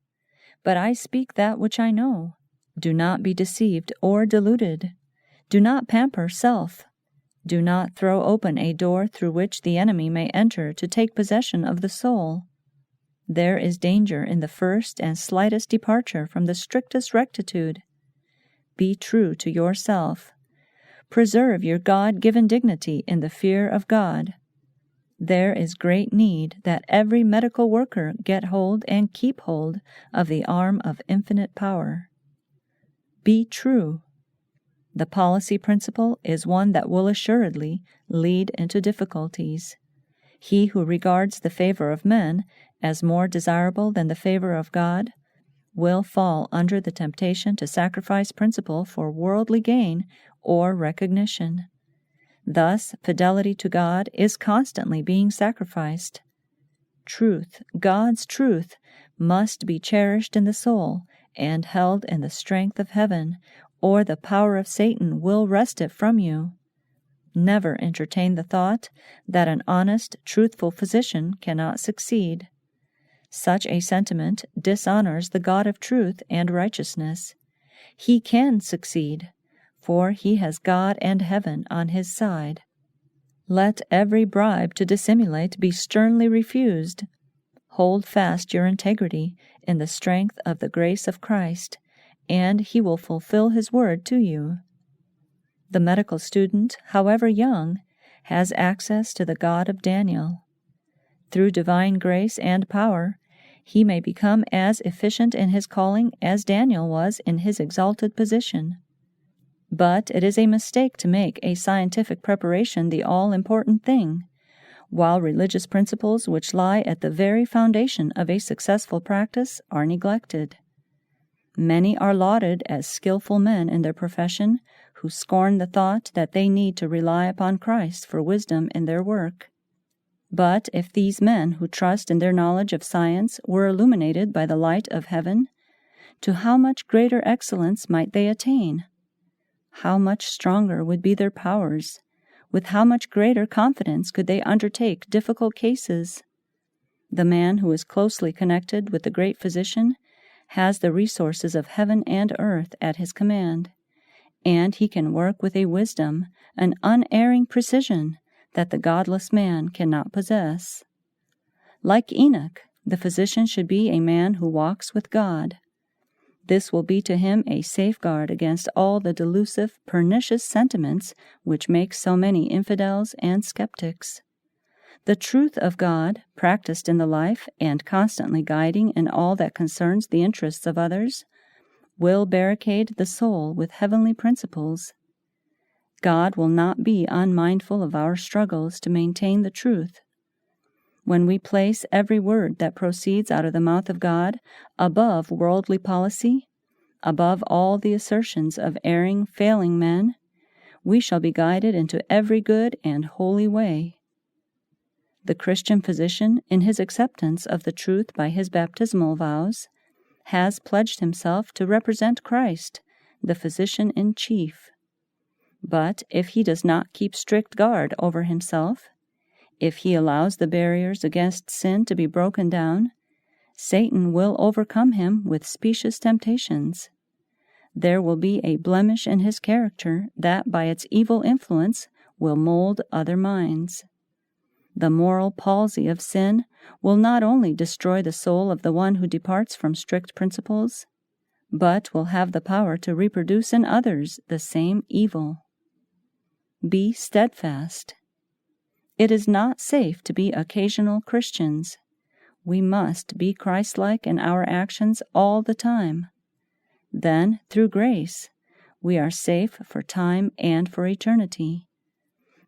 S1: But I speak that which I know. Do not be deceived or deluded. Do not pamper self. Do not throw open a door through which the enemy may enter to take possession of the soul. There is danger in the first and slightest departure from the strictest rectitude. Be true to yourself. Preserve your God-given dignity in the fear of God. There is great need that every medical worker get hold and keep hold of the arm of infinite power. Be true. The policy principle is one that will assuredly lead into difficulties. He who regards the favor of men as more desirable than the favor of God will fall under the temptation to sacrifice principle for worldly gain or recognition. Thus, fidelity to God is constantly being sacrificed. Truth, God's truth, must be cherished in the soul and held in the strength of heaven, or the power of Satan will wrest it from you. Never entertain the thought that an honest, truthful physician cannot succeed. Such a sentiment dishonors the God of truth and righteousness. He can succeed, for he has God and heaven on his side. Let every bribe to dissimulate be sternly refused. Hold fast your integrity in the strength of the grace of Christ, and he will fulfill his word to you. The medical student, however young, has access to the God of Daniel. Through divine grace and power, he may become as efficient in his calling as Daniel was in his exalted position. But it is a mistake to make a scientific preparation the all-important thing, while religious principles which lie at the very foundation of a successful practice are neglected. Many are lauded as skillful men in their profession who scorn the thought that they need to rely upon Christ for wisdom in their work. But if these men who trust in their knowledge of science were illuminated by the light of heaven, to how much greater excellence might they attain? How much stronger would be their powers? With how much greater confidence could they undertake difficult cases? The man who is closely connected with the great physician has the resources of heaven and earth at his command, and he can work with a wisdom, an unerring precision that the godless man cannot possess. Like Enoch, the physician should be a man who walks with God. This will be to him a safeguard against all the delusive, pernicious sentiments which make so many infidels and skeptics. The truth of God, practiced in the life and constantly guiding in all that concerns the interests of others, will barricade the soul with heavenly principles. God will not be unmindful of our struggles to maintain the truth. When we place every word that proceeds out of the mouth of God above worldly policy, above all the assertions of erring, failing men, we shall be guided into every good and holy way. The Christian physician, in his acceptance of the truth by his baptismal vows, has pledged himself to represent Christ, the physician in chief. But if he does not keep strict guard over himself, if he allows the barriers against sin to be broken down, Satan will overcome him with specious temptations. There will be a blemish in his character that by its evil influence will mold other minds. The moral palsy of sin will not only destroy the soul of the one who departs from strict principles, but will have the power to reproduce in others the same evil. Be steadfast. It is not safe to be occasional Christians. We must be Christ-like in our actions all the time. Then, through grace, we are safe for time and for eternity.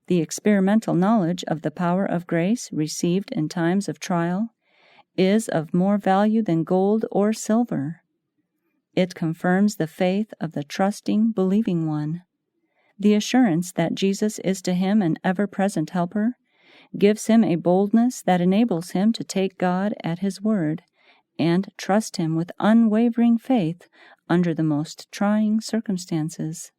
S1: The experimental knowledge of the power of grace received in times of trial is of more value than gold or silver. It confirms the faith of the trusting, believing one. The assurance that Jesus is to him an ever-present helper gives him a boldness that enables him to take God at his word and trust him with unwavering faith under the most trying circumstances.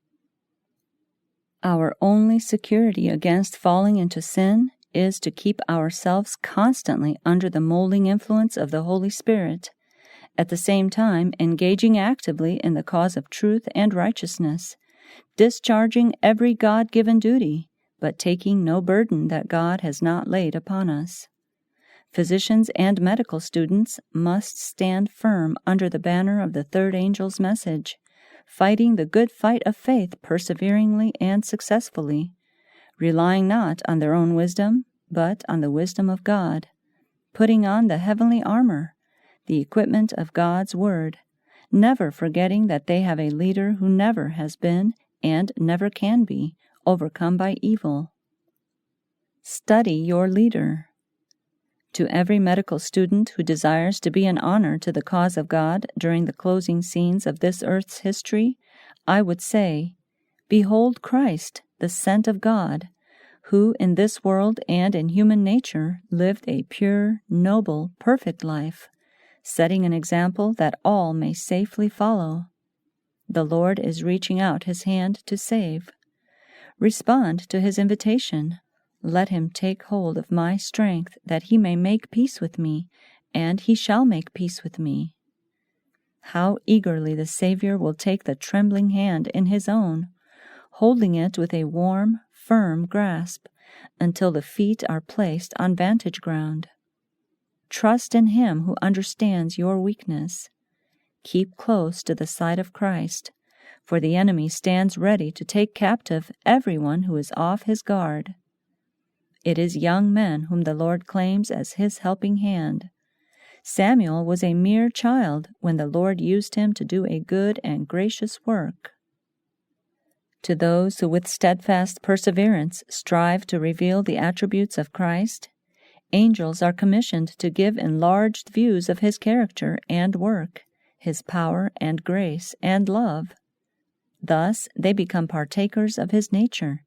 S1: Our only security against falling into sin is to keep ourselves constantly under the molding influence of the Holy Spirit, at the same time engaging actively in the cause of truth and righteousness, discharging every God-given duty, but taking no burden that God has not laid upon us. Physicians and medical students must stand firm under the banner of the third angel's message, fighting the good fight of faith perseveringly and successfully, relying not on their own wisdom, but on the wisdom of God, putting on the heavenly armor, the equipment of God's word, never forgetting that they have a leader who never has been and never can be overcome by evil. Study your leader. To every medical student who desires to be an honor to the cause of God during the closing scenes of this earth's history, I would say, behold Christ, the sent of God, who in this world and in human nature lived a pure, noble, perfect life, setting an example that all may safely follow. The Lord is reaching out his hand to save. Respond to his invitation. Let him take hold of my strength, that he may make peace with me, and he shall make peace with me. How eagerly the Savior will take the trembling hand in his own, holding it with a warm, firm grasp, until the feet are placed on vantage ground. Trust in him who understands your weakness. Keep close to the side of Christ, for the enemy stands ready to take captive everyone who is off his guard. It is young men whom the Lord claims as his helping hand. Samuel was a mere child when the Lord used him to do a good and gracious work. To those who with steadfast perseverance strive to reveal the attributes of Christ, angels are commissioned to give enlarged views of his character and work, his power and grace and love. Thus they become partakers of his nature,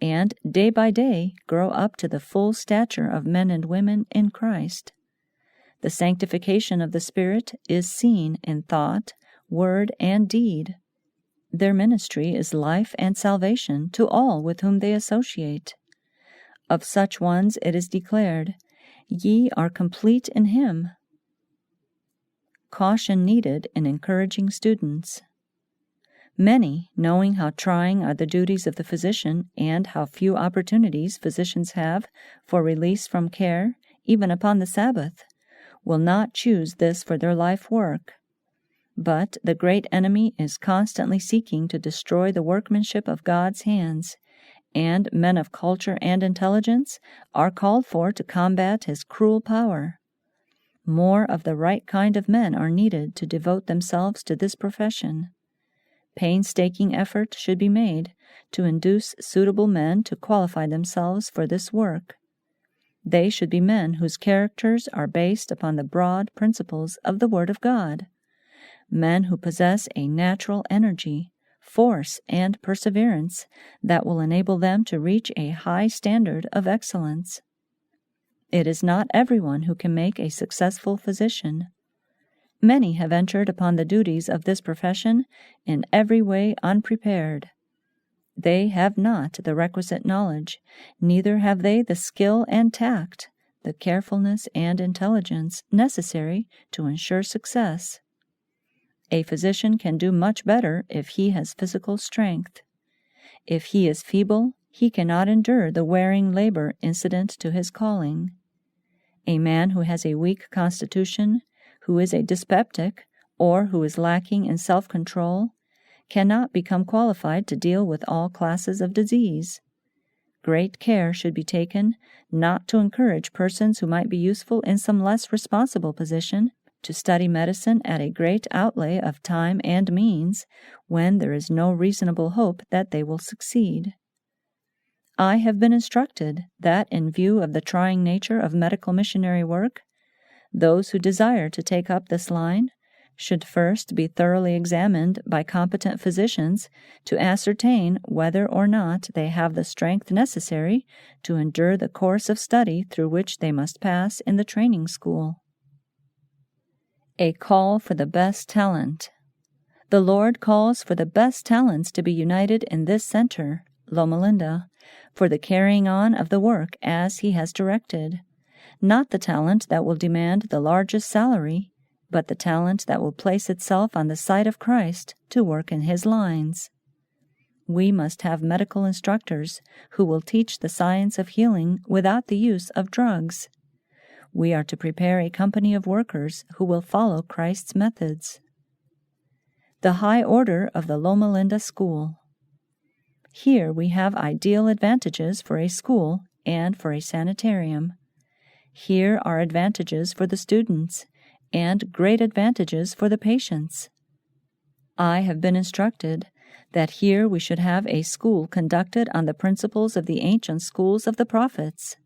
S1: and day by day grow up to the full stature of men and women in Christ. The sanctification of the Spirit is seen in thought, word, and deed. Their ministry is life and salvation to all with whom they associate. Of such ones it is declared, "Ye are complete in him." Caution needed in encouraging students. Many, knowing how trying are the duties of the physician and how few opportunities physicians have for release from care, even upon the Sabbath, will not choose this for their life work. But the great enemy is constantly seeking to destroy the workmanship of God's hands, and men of culture and intelligence are called for to combat his cruel power. More of the right kind of men are needed to devote themselves to this profession. Painstaking effort should be made to induce suitable men to qualify themselves for this work. They should be men whose characters are based upon the broad principles of the Word of God, men who possess a natural energy, force, and perseverance that will enable them to reach a high standard of excellence. It is not everyone who can make a successful physician. Many have entered upon the duties of this profession in every way unprepared. They have not the requisite knowledge, neither have they the skill and tact, the carefulness and intelligence necessary to ensure success. A physician can do much better if he has physical strength. If he is feeble, he cannot endure the wearing labor incident to his calling. A man who has a weak constitution, who is a dyspeptic, or who is lacking in self-control, cannot become qualified to deal with all classes of disease. Great care should be taken not to encourage persons who might be useful in some less responsible position to study medicine at a great outlay of time and means, when there is no reasonable hope that they will succeed. I have been instructed that, in view of the trying nature of medical missionary work, those who desire to take up this line should first be thoroughly examined by competent physicians to ascertain whether or not they have the strength necessary to endure the course of study through which they must pass in the training school. A call for the best talent. The Lord calls for the best talents to be united in this center, Loma Linda, for the carrying on of the work as He has directed. Not the talent that will demand the largest salary, but the talent that will place itself on the side of Christ to work in His lines. We must have medical instructors who will teach the science of healing without the use of drugs. We are to prepare a company of workers who will follow Christ's methods. The high order of the Loma Linda School. Here we have ideal advantages for a school and for a sanitarium. Here are advantages for the students, and great advantages for the patients. I have been instructed that here we should have a school conducted on the principles of the ancient schools of the prophets.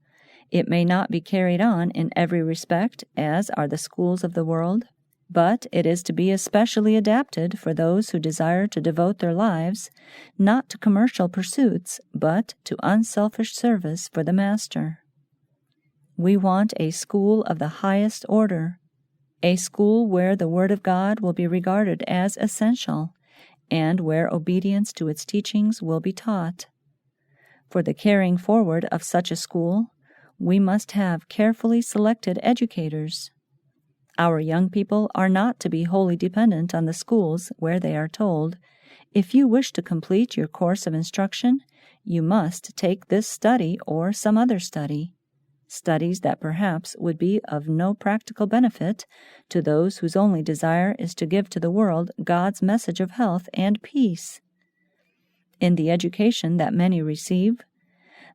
S1: It may not be carried on in every respect as are the schools of the world, but it is to be especially adapted for those who desire to devote their lives not to commercial pursuits, but to unselfish service for the Master. We want a school of the highest order, a school where the Word of God will be regarded as essential, and where obedience to its teachings will be taught. For the carrying forward of such a school, we must have carefully selected educators. Our young people are not to be wholly dependent on the schools where they are told, "If you wish to complete your course of instruction, you must take this study or some other study." Studies that perhaps would be of no practical benefit to those whose only desire is to give to the world God's message of health and peace. In the education that many receive,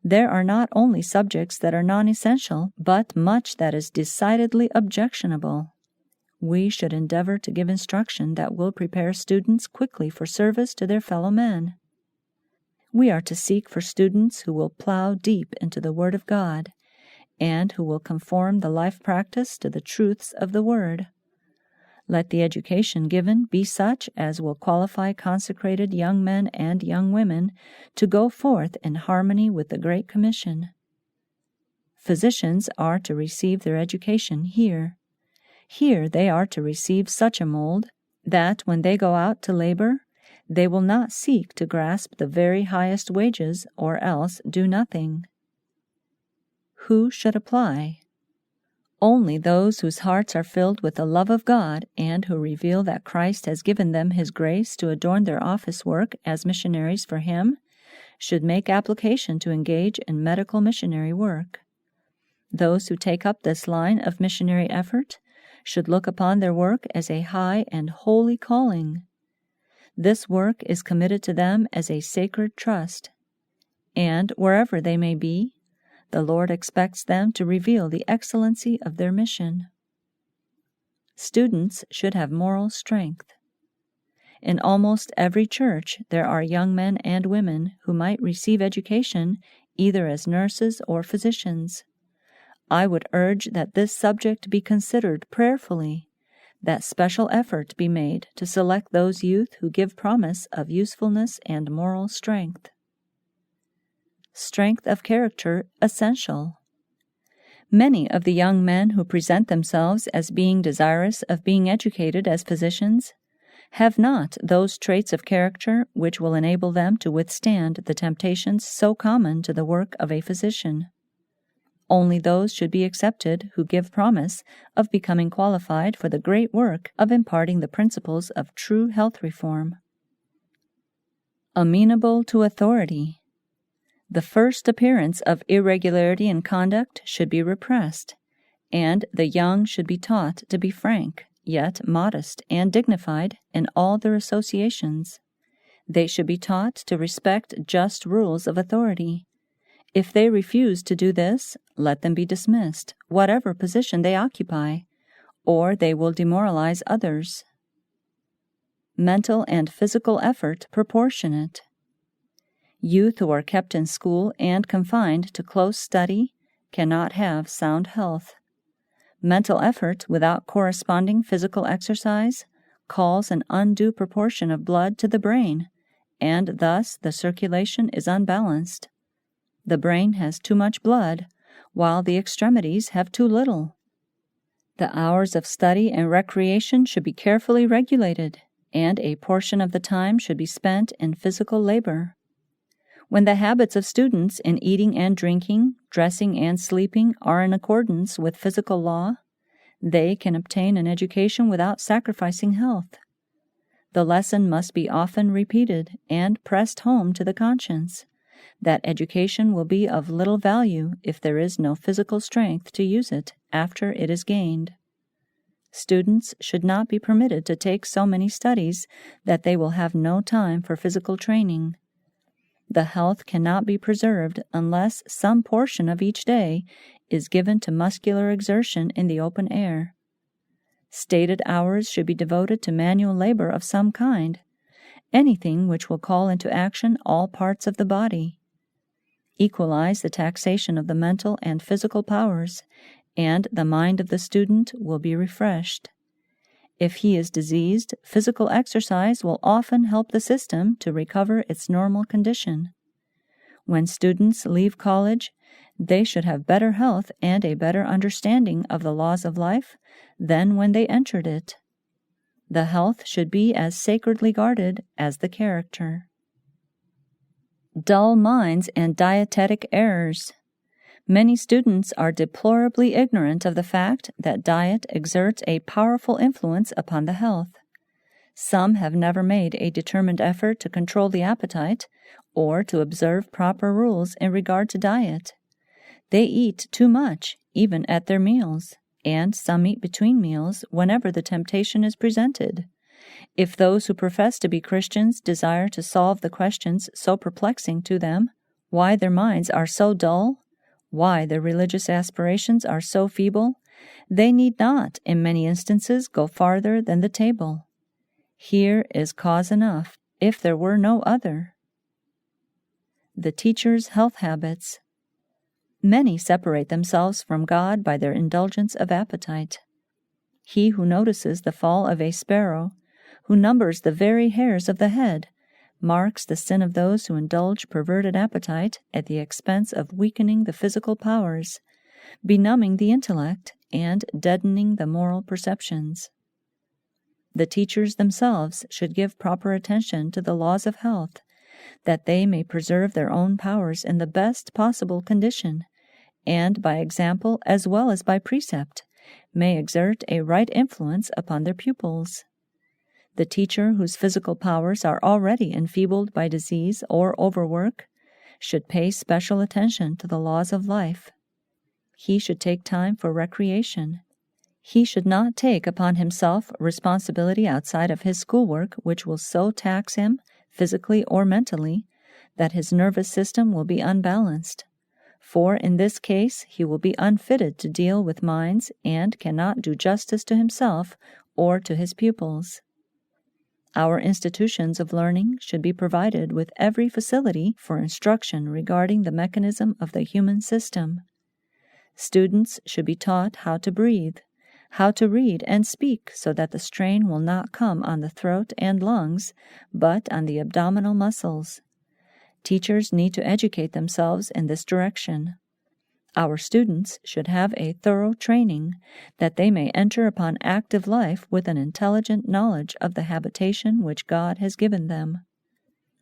S1: there are not only subjects that are non-essential, but much that is decidedly objectionable. We should endeavor to give instruction that will prepare students quickly for service to their fellow men. We are to seek for students who will plow deep into the Word of God, and who will conform the life practice to the truths of the Word. Let the education given be such as will qualify consecrated young men and young women to go forth in harmony with the Great Commission. Physicians are to receive their education here. Here they are to receive such a mold that when they go out to labor, they will not seek to grasp the very highest wages or else do nothing. Who should apply? Only those whose hearts are filled with the love of God and who reveal that Christ has given them His grace to adorn their office work as missionaries for Him should make application to engage in medical missionary work. Those who take up this line of missionary effort should look upon their work as a high and holy calling. This work is committed to them as a sacred trust, and wherever they may be, the Lord expects them to reveal the excellency of their mission. Students should have moral strength. In almost every church there are young men and women who might receive education either as nurses or physicians. I would urge that this subject be considered prayerfully, that special effort be made to select those youth who give promise of usefulness and moral strength. Strength of character essential. Many of the young men who present themselves as being desirous of being educated as physicians have not those traits of character which will enable them to withstand the temptations so common to the work of a physician. Only those should be accepted who give promise of becoming qualified for the great work of imparting the principles of true health reform. Amenable to authority. The first appearance of irregularity in conduct should be repressed, and the young should be taught to be frank, yet modest and dignified in all their associations. They should be taught to respect just rules of authority. If they refuse to do this, let them be dismissed, whatever position they occupy, or they will demoralize others. Mental and physical effort proportionate. Youth who are kept in school and confined to close study cannot have sound health. Mental effort without corresponding physical exercise calls an undue proportion of blood to the brain, and thus the circulation is unbalanced. The brain has too much blood, while the extremities have too little. The hours of study and recreation should be carefully regulated, and a portion of the time should be spent in physical labor. When the habits of students in eating and drinking, dressing and sleeping are in accordance with physical law, they can obtain an education without sacrificing health. The lesson must be often repeated and pressed home to the conscience that education will be of little value if there is no physical strength to use it after it is gained. Students should not be permitted to take so many studies that they will have no time for physical training. The health cannot be preserved unless some portion of each day is given to muscular exertion in the open air. Stated hours should be devoted to manual labor of some kind, anything which will call into action all parts of the body. Equalize the taxation of the mental and physical powers, and the mind of the student will be refreshed. If he is diseased, physical exercise will often help the system to recover its normal condition. When students leave college, they should have better health and a better understanding of the laws of life than when they entered it. The health should be as sacredly guarded as the character. Dull minds and dietetic errors. Many students are deplorably ignorant of the fact that diet exerts a powerful influence upon the health. Some have never made a determined effort to control the appetite or to observe proper rules in regard to diet. They eat too much, even at their meals, and some eat between meals whenever the temptation is presented. If those who profess to be Christians desire to solve the questions so perplexing to them, why their minds are so dull, why their religious aspirations are so feeble, they need not, in many instances, go farther than the table. Here is cause enough, if there were no other. The teacher's health habits. Many separate themselves from God by their indulgence of appetite. He who notices the fall of a sparrow, who numbers the very hairs of the head, marks the sin of those who indulge perverted appetite at the expense of weakening the physical powers, benumbing the intellect, and deadening the moral perceptions. The teachers themselves should give proper attention to the laws of health, that they may preserve their own powers in the best possible condition, and by example as well as by precept, may exert a right influence upon their pupils. The teacher whose physical powers are already enfeebled by disease or overwork should pay special attention to the laws of life. He should take time for recreation. He should not take upon himself responsibility outside of his schoolwork which will so tax him, physically or mentally, that his nervous system will be unbalanced. For in this case he will be unfitted to deal with minds and cannot do justice to himself or to his pupils. Our institutions of learning should be provided with every facility for instruction regarding the mechanism of the human system. Students should be taught how to breathe, how to read and speak so that the strain will not come on the throat and lungs, but on the abdominal muscles. Teachers need to educate themselves in this direction. Our students should have a thorough training, that they may enter upon active life with an intelligent knowledge of the habitation which God has given them.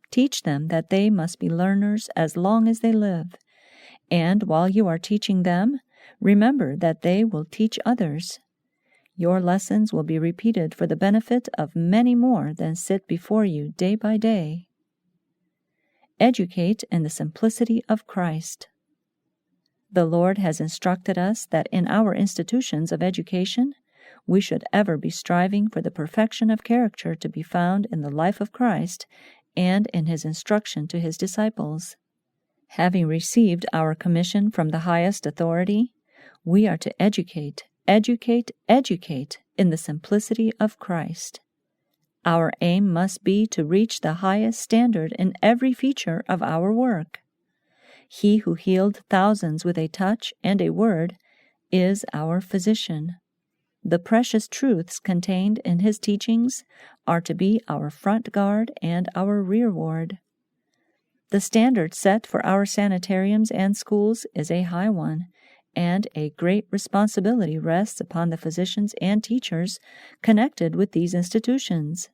S1: Teach them that they must be learners as long as they live, and while you are teaching them, remember that they will teach others. Your lessons will be repeated for the benefit of many more than sit before you day by day. Educate in the simplicity of Christ. The Lord has instructed us that in our institutions of education, we should ever be striving for the perfection of character to be found in the life of Christ and in his instruction to his disciples. Having received our commission from the highest authority, we are to educate in the simplicity of Christ. Our aim must be to reach the highest standard in every feature of our work. He who healed thousands with a touch and a word is our physician. The precious truths contained in his teachings are to be our front guard and our rear ward. The standard set for our sanitariums and schools is a high one, and a great responsibility rests upon the physicians and teachers connected with these institutions.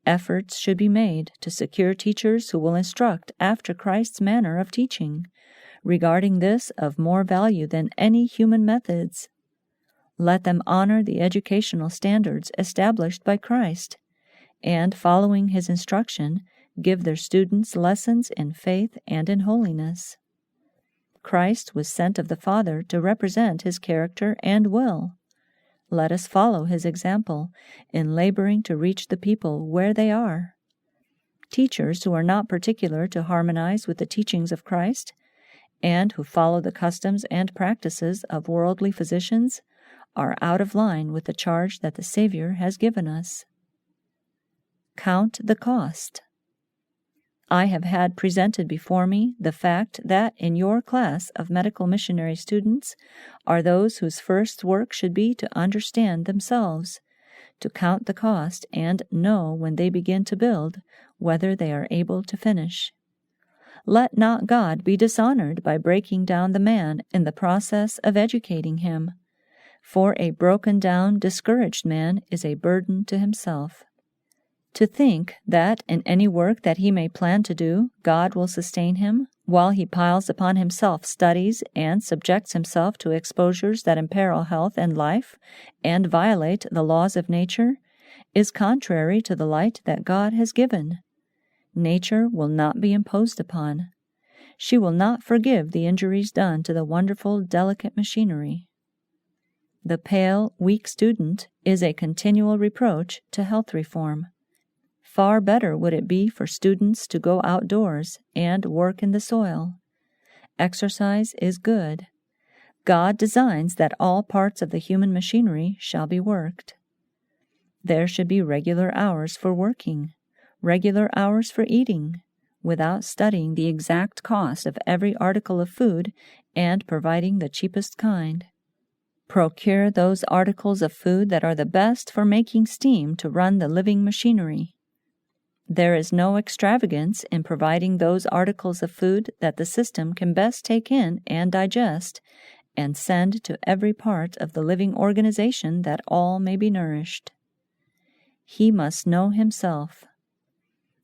S1: Efforts should be made to secure teachers who will instruct after Christ's manner of teaching, regarding this of more value than any human methods. Let them honor the educational standards established by Christ, and following his instruction, give their students lessons in faith and in holiness. Christ was sent of the Father to represent his character and will. Let us follow his example in laboring to reach the people where they are. Teachers who are not particular to harmonize with the teachings of Christ, and who follow the customs and practices of worldly physicians, are out of line with the charge that the Savior has given us. Count the cost. I have had presented before me the fact that in your class of medical missionary students are those whose first work should be to understand themselves, to count the cost, and know when they begin to build whether they are able to finish. Let not God be dishonored by breaking down the man in the process of educating him, for a broken down, discouraged man is a burden to himself. To think that in any work that he may plan to do, God will sustain him, while he piles upon himself studies and subjects himself to exposures that imperil health and life and violate the laws of nature, is contrary to the light that God has given. Nature will not be imposed upon. She will not forgive the injuries done to the wonderful, delicate machinery. The pale, weak student is a continual reproach to health reform. Far better would it be for students to go outdoors and work in the soil. Exercise is good. God designs that all parts of the human machinery shall be worked. There should be regular hours for working, regular hours for eating, without studying the exact cost of every article of food and providing the cheapest kind. Procure those articles of food that are the best for making steam to run the living machinery. There is no extravagance in providing those articles of food that the system can best take in and digest, and send to every part of the living organization that all may be nourished. He must know himself.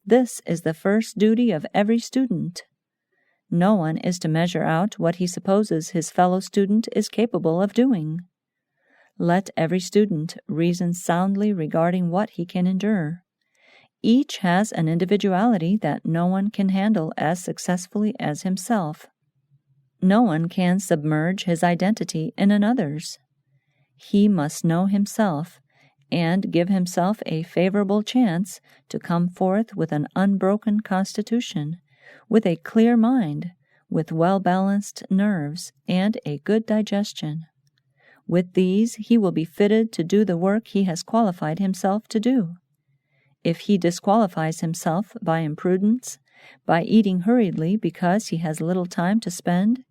S1: This is the first duty of every student. No one is to measure out what he supposes his fellow student is capable of doing. Let every student reason soundly regarding what he can endure. Each has an individuality that no one can handle as successfully as himself. No one can submerge his identity in another's. He must know himself, and give himself a favorable chance to come forth with an unbroken constitution, with a clear mind, with well-balanced nerves, and a good digestion. With these he will be fitted to do the work he has qualified himself to do. If he disqualifies himself by imprudence, by eating hurriedly because he has little time to spend,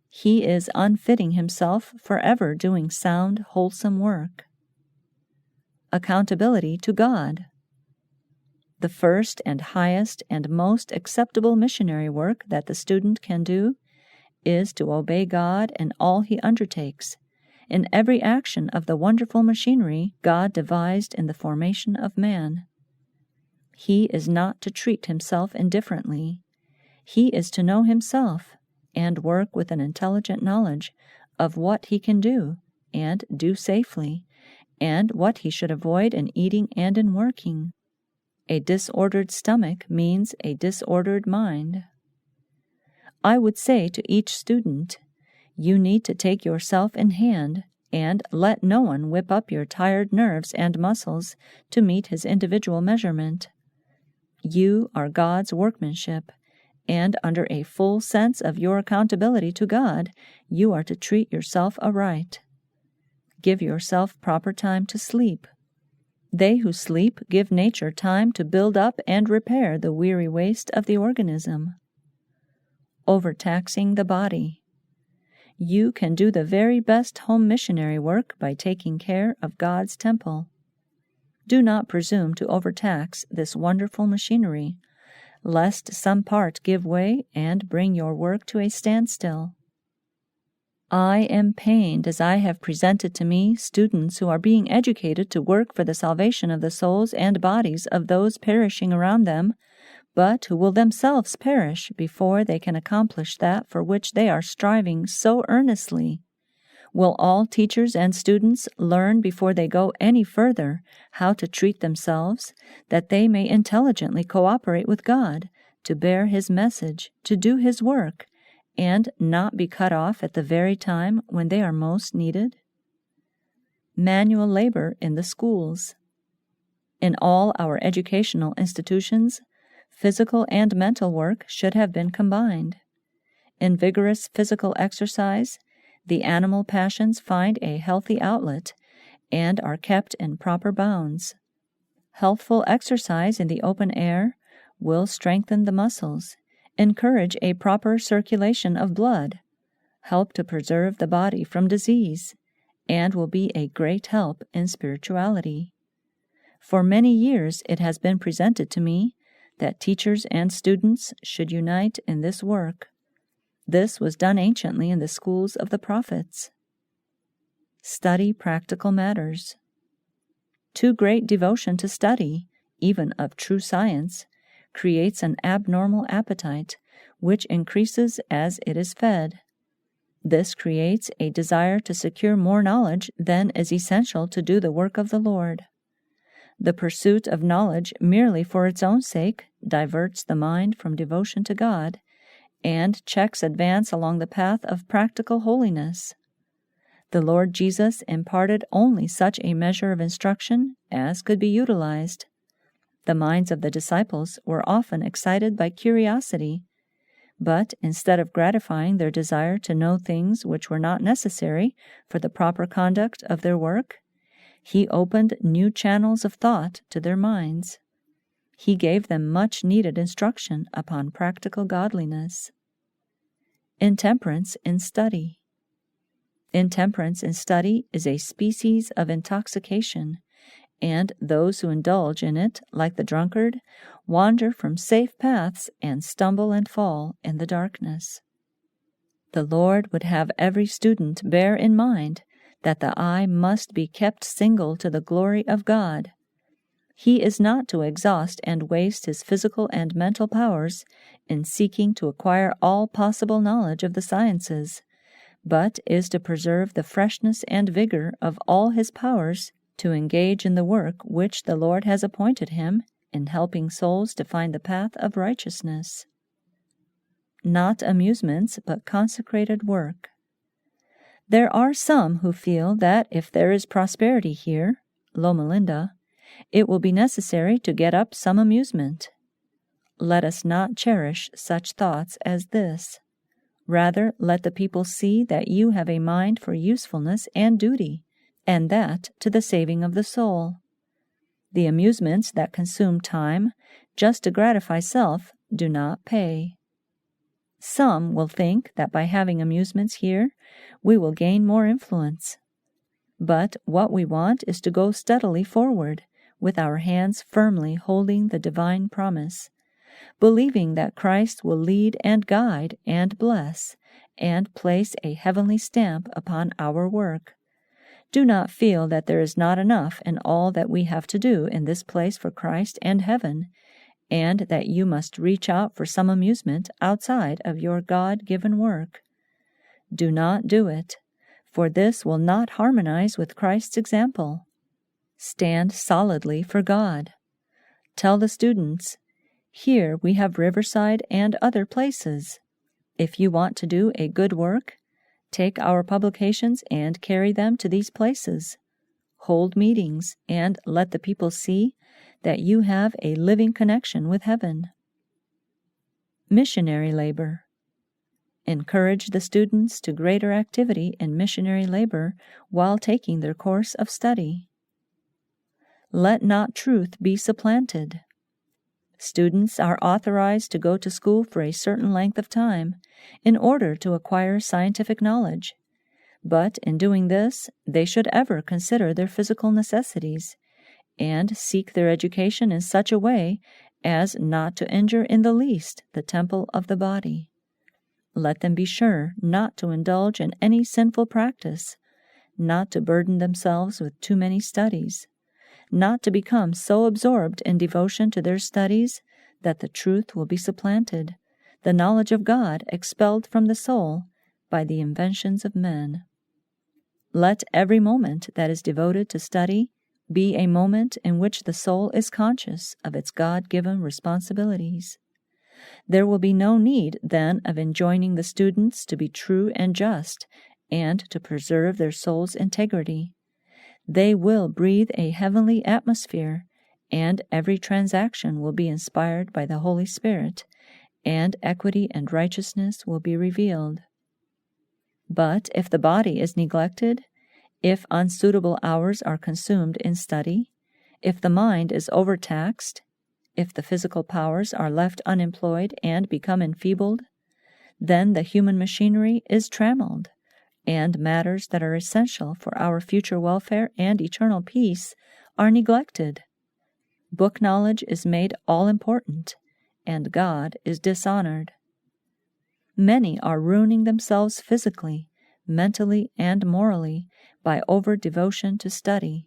S1: he is unfitting himself for ever doing sound, wholesome work. Accountability to God. The first and highest and most acceptable missionary work that the student can do is to obey God in all he undertakes, in every action of the wonderful machinery God devised in the formation of man. He is not to treat himself indifferently. He is to know himself, and work with an intelligent knowledge of what he can do, and do safely, and what he should avoid in eating and in working. A disordered stomach means a disordered mind. I would say to each student, you need to take yourself in hand, and let no one whip up your tired nerves and muscles to meet his individual measurement. You are God's workmanship, and under a full sense of your accountability to God, you are to treat yourself aright. Give yourself proper time to sleep. They who sleep give nature time to build up and repair the weary waste of the organism. Overtaxing the body. You can do the very best home missionary work by taking care of God's temple. Do not presume to overtax this wonderful machinery, lest some part give way and bring your work to a standstill. I am pained as I have presented to me students who are being educated to work for the salvation of the souls and bodies of those perishing around them, but who will themselves perish before they can accomplish that for which they are striving so earnestly. Will all teachers and students learn before they go any further how to treat themselves, that they may intelligently cooperate with God, to bear His message, to do His work, and not be cut off at the very time when they are most needed? Manual labor in the schools. In all our educational institutions, physical and mental work should have been combined. In vigorous physical exercise, the animal passions find a healthy outlet and are kept in proper bounds. Healthful exercise in the open air will strengthen the muscles, encourage a proper circulation of blood, help to preserve the body from disease, and will be a great help in spirituality. For many years it has been presented to me that teachers and students should unite in this work. This was done anciently in the schools of the prophets. Study practical matters. Too great devotion to study, even of true science, creates an abnormal appetite, which increases as it is fed. This creates a desire to secure more knowledge than is essential to do the work of the Lord. The pursuit of knowledge merely for its own sake diverts the mind from devotion to God, and checks advance along the path of practical holiness. The Lord Jesus imparted only such a measure of instruction as could be utilized. The minds of the disciples were often excited by curiosity, but instead of gratifying their desire to know things which were not necessary for the proper conduct of their work, He opened new channels of thought to their minds. He gave them much needed instruction upon practical godliness. Intemperance in study. Intemperance in study is a species of intoxication, and those who indulge in it, like the drunkard, wander from safe paths and stumble and fall in the darkness. The Lord would have every student bear in mind that the eye must be kept single to the glory of God. He is not to exhaust and waste his physical and mental powers in seeking to acquire all possible knowledge of the sciences, but is to preserve the freshness and vigor of all his powers to engage in the work which the Lord has appointed him in helping souls to find the path of righteousness. Not amusements, but consecrated work. There are some who feel that if there is prosperity here, Loma Linda, it will be necessary to get up some amusement. Let us not cherish such thoughts as this. Rather, let the people see that you have a mind for usefulness and duty, and that to the saving of the soul. The amusements that consume time just to gratify self do not pay. Some will think that by having amusements here, we will gain more influence. But what we want is to go steadily forward, with our hands firmly holding the divine promise, believing that Christ will lead and guide and bless, and place a heavenly stamp upon our work. Do not feel that there is not enough in all that we have to do in this place for Christ and heaven, and that you must reach out for some amusement outside of your God-given work. Do not do it, for this will not harmonize with Christ's example. Stand solidly for God. Tell the students, here we have Riverside and other places. If you want to do a good work, take our publications and carry them to these places. Hold meetings and let the people see that you have a living connection with heaven. Missionary labor. Encourage the students to greater activity in missionary labor while taking their course of study. Let not truth be supplanted. Students are authorized to go to school for a certain length of time in order to acquire scientific knowledge, but in doing this, they should ever consider their physical necessities and seek their education in such a way as not to injure in the least the temple of the body. Let them be sure not to indulge in any sinful practice, not to burden themselves with too many studies, not to become so absorbed in devotion to their studies that the truth will be supplanted, the knowledge of God expelled from the soul by the inventions of men. Let every moment that is devoted to study be a moment in which the soul is conscious of its God-given responsibilities. There will be no need, then, of enjoining the students to be true and just, and to preserve their soul's integrity. They will breathe a heavenly atmosphere, and every transaction will be inspired by the Holy Spirit, and equity and righteousness will be revealed. But if the body is neglected, if unsuitable hours are consumed in study, if the mind is overtaxed, if the physical powers are left unemployed and become enfeebled, then the human machinery is trammeled, and matters that are essential for our future welfare and eternal peace are neglected. Book knowledge is made all-important, and God is dishonored. Many are ruining themselves physically, mentally, and morally by over-devotion to study.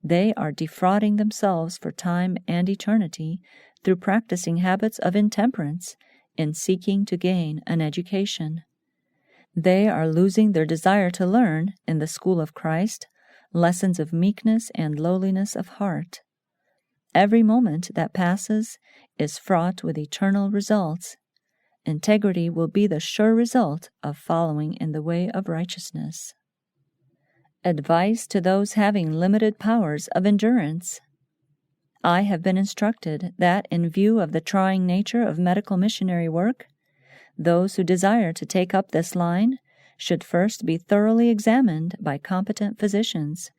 S1: They are defrauding themselves for time and eternity through practicing habits of intemperance in seeking to gain an education. They are losing their desire to learn, in the school of Christ, lessons of meekness and lowliness of heart. Every moment that passes is fraught with eternal results. Integrity will be the sure result of following in the way of righteousness. Advice to those having limited powers of endurance. I have been instructed that, in view of the trying nature of medical missionary work, those who desire to take up this line should first be thoroughly examined by competent physicians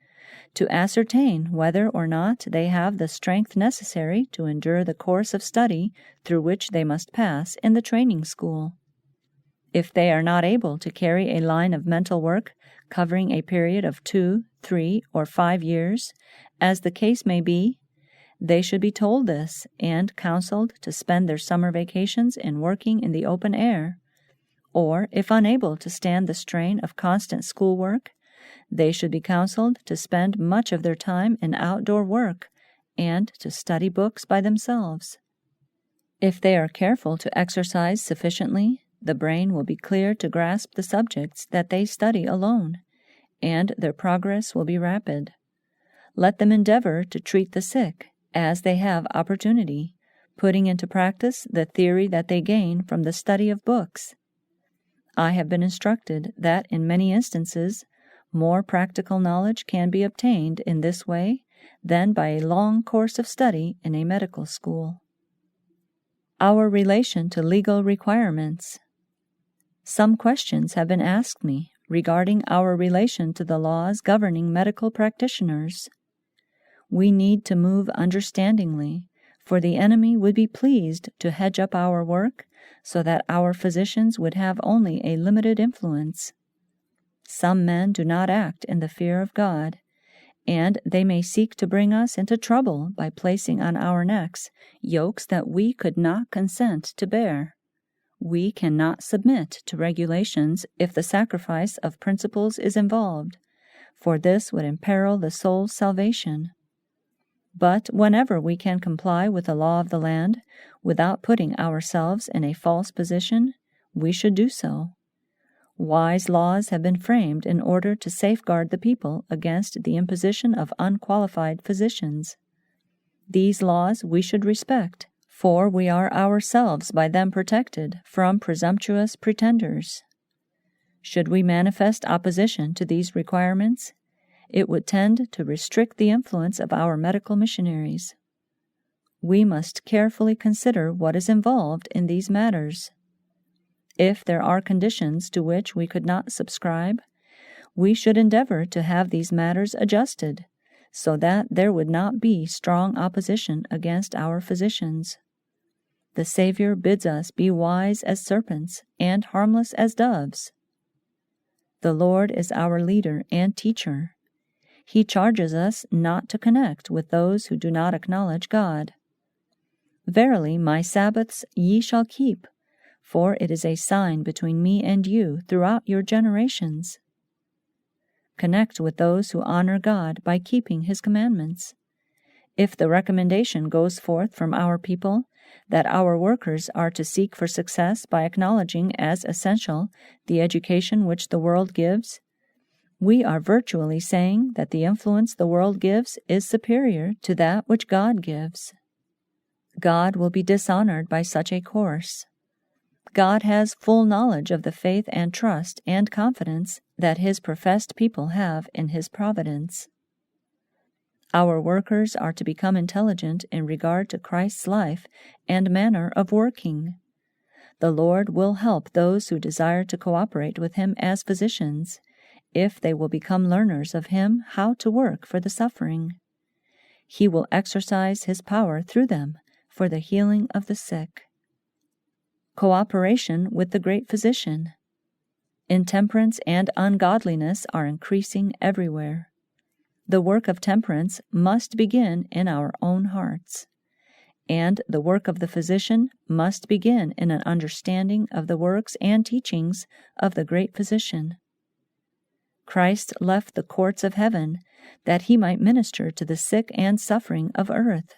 S1: to ascertain whether or not they have the strength necessary to endure the course of study through which they must pass in the training school. If they are not able to carry a line of mental work covering a period of 2, 3, or 5 years, as the case may be, they should be told this and counseled to spend their summer vacations in working in the open air. Or, if unable to stand the strain of constant schoolwork, they should be counseled to spend much of their time in outdoor work and to study books by themselves. If they are careful to exercise sufficiently, the brain will be clear to grasp the subjects that they study alone, and their progress will be rapid. Let them endeavor to treat the sick as they have opportunity, putting into practice the theory that they gain from the study of books. I have been instructed that in many instances, more practical knowledge can be obtained in this way than by a long course of study in a medical school. Our relation to legal requirements. Some questions have been asked me regarding our relation to the laws governing medical practitioners. We need to move understandingly, for the enemy would be pleased to hedge up our work so that our physicians would have only a limited influence. Some men do not act in the fear of God, and they may seek to bring us into trouble by placing on our necks yokes that we could not consent to bear. We cannot submit to regulations if the sacrifice of principles is involved, for this would imperil the soul's salvation. But whenever we can comply with the law of the land without putting ourselves in a false position, we should do so. Wise laws have been framed in order to safeguard the people against the imposition of unqualified physicians. These laws we should respect, for we are ourselves by them protected from presumptuous pretenders. Should we manifest opposition to these requirements, it would tend to restrict the influence of our medical missionaries. We must carefully consider what is involved in these matters. If there are conditions to which we could not subscribe, we should endeavor to have these matters adjusted, so that there would not be strong opposition against our physicians. The Savior bids us be wise as serpents and harmless as doves. The Lord is our leader and teacher. He charges us not to connect with those who do not acknowledge God. Verily, my Sabbaths ye shall keep, for it is a sign between me and you throughout your generations. Connect with those who honor God by keeping His commandments. If the recommendation goes forth from our people that our workers are to seek for success by acknowledging as essential the education which the world gives, we are virtually saying that the influence the world gives is superior to that which God gives. God will be dishonored by such a course. God has full knowledge of the faith and trust and confidence that His professed people have in His providence. Our workers are to become intelligent in regard to Christ's life and manner of working. The Lord will help those who desire to cooperate with Him as physicians, if they will become learners of Him how to work for the suffering. He will exercise His power through them for the healing of the sick. Cooperation with the great physician. Intemperance and ungodliness are increasing everywhere. The work of temperance must begin in our own hearts, and the work of the physician must begin in an understanding of the works and teachings of the great physician. Christ left the courts of heaven that He might minister to the sick and suffering of earth.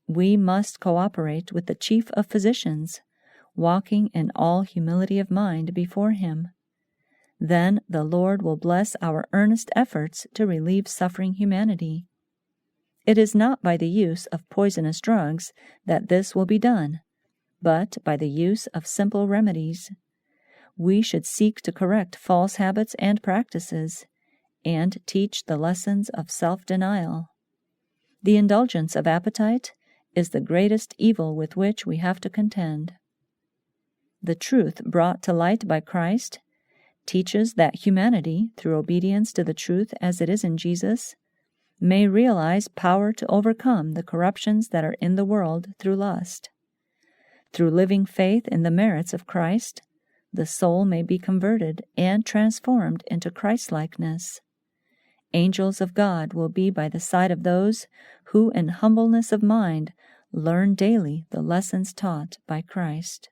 S1: We must cooperate with the chief of physicians, walking in all humility of mind before Him. Then the Lord will bless our earnest efforts to relieve suffering humanity. It is not by the use of poisonous drugs that this will be done, but by the use of simple remedies. We should seek to correct false habits and practices, and teach the lessons of self-denial. The indulgence of appetite is the greatest evil with which we have to contend. The truth brought to light by Christ teaches that humanity, through obedience to the truth as it is in Jesus, may realize power to overcome the corruptions that are in the world through lust. Through living faith in the merits of Christ, the soul may be converted and transformed into Christ-likeness. Angels of God will be by the side of those who in humbleness of mind learn daily the lessons taught by Christ.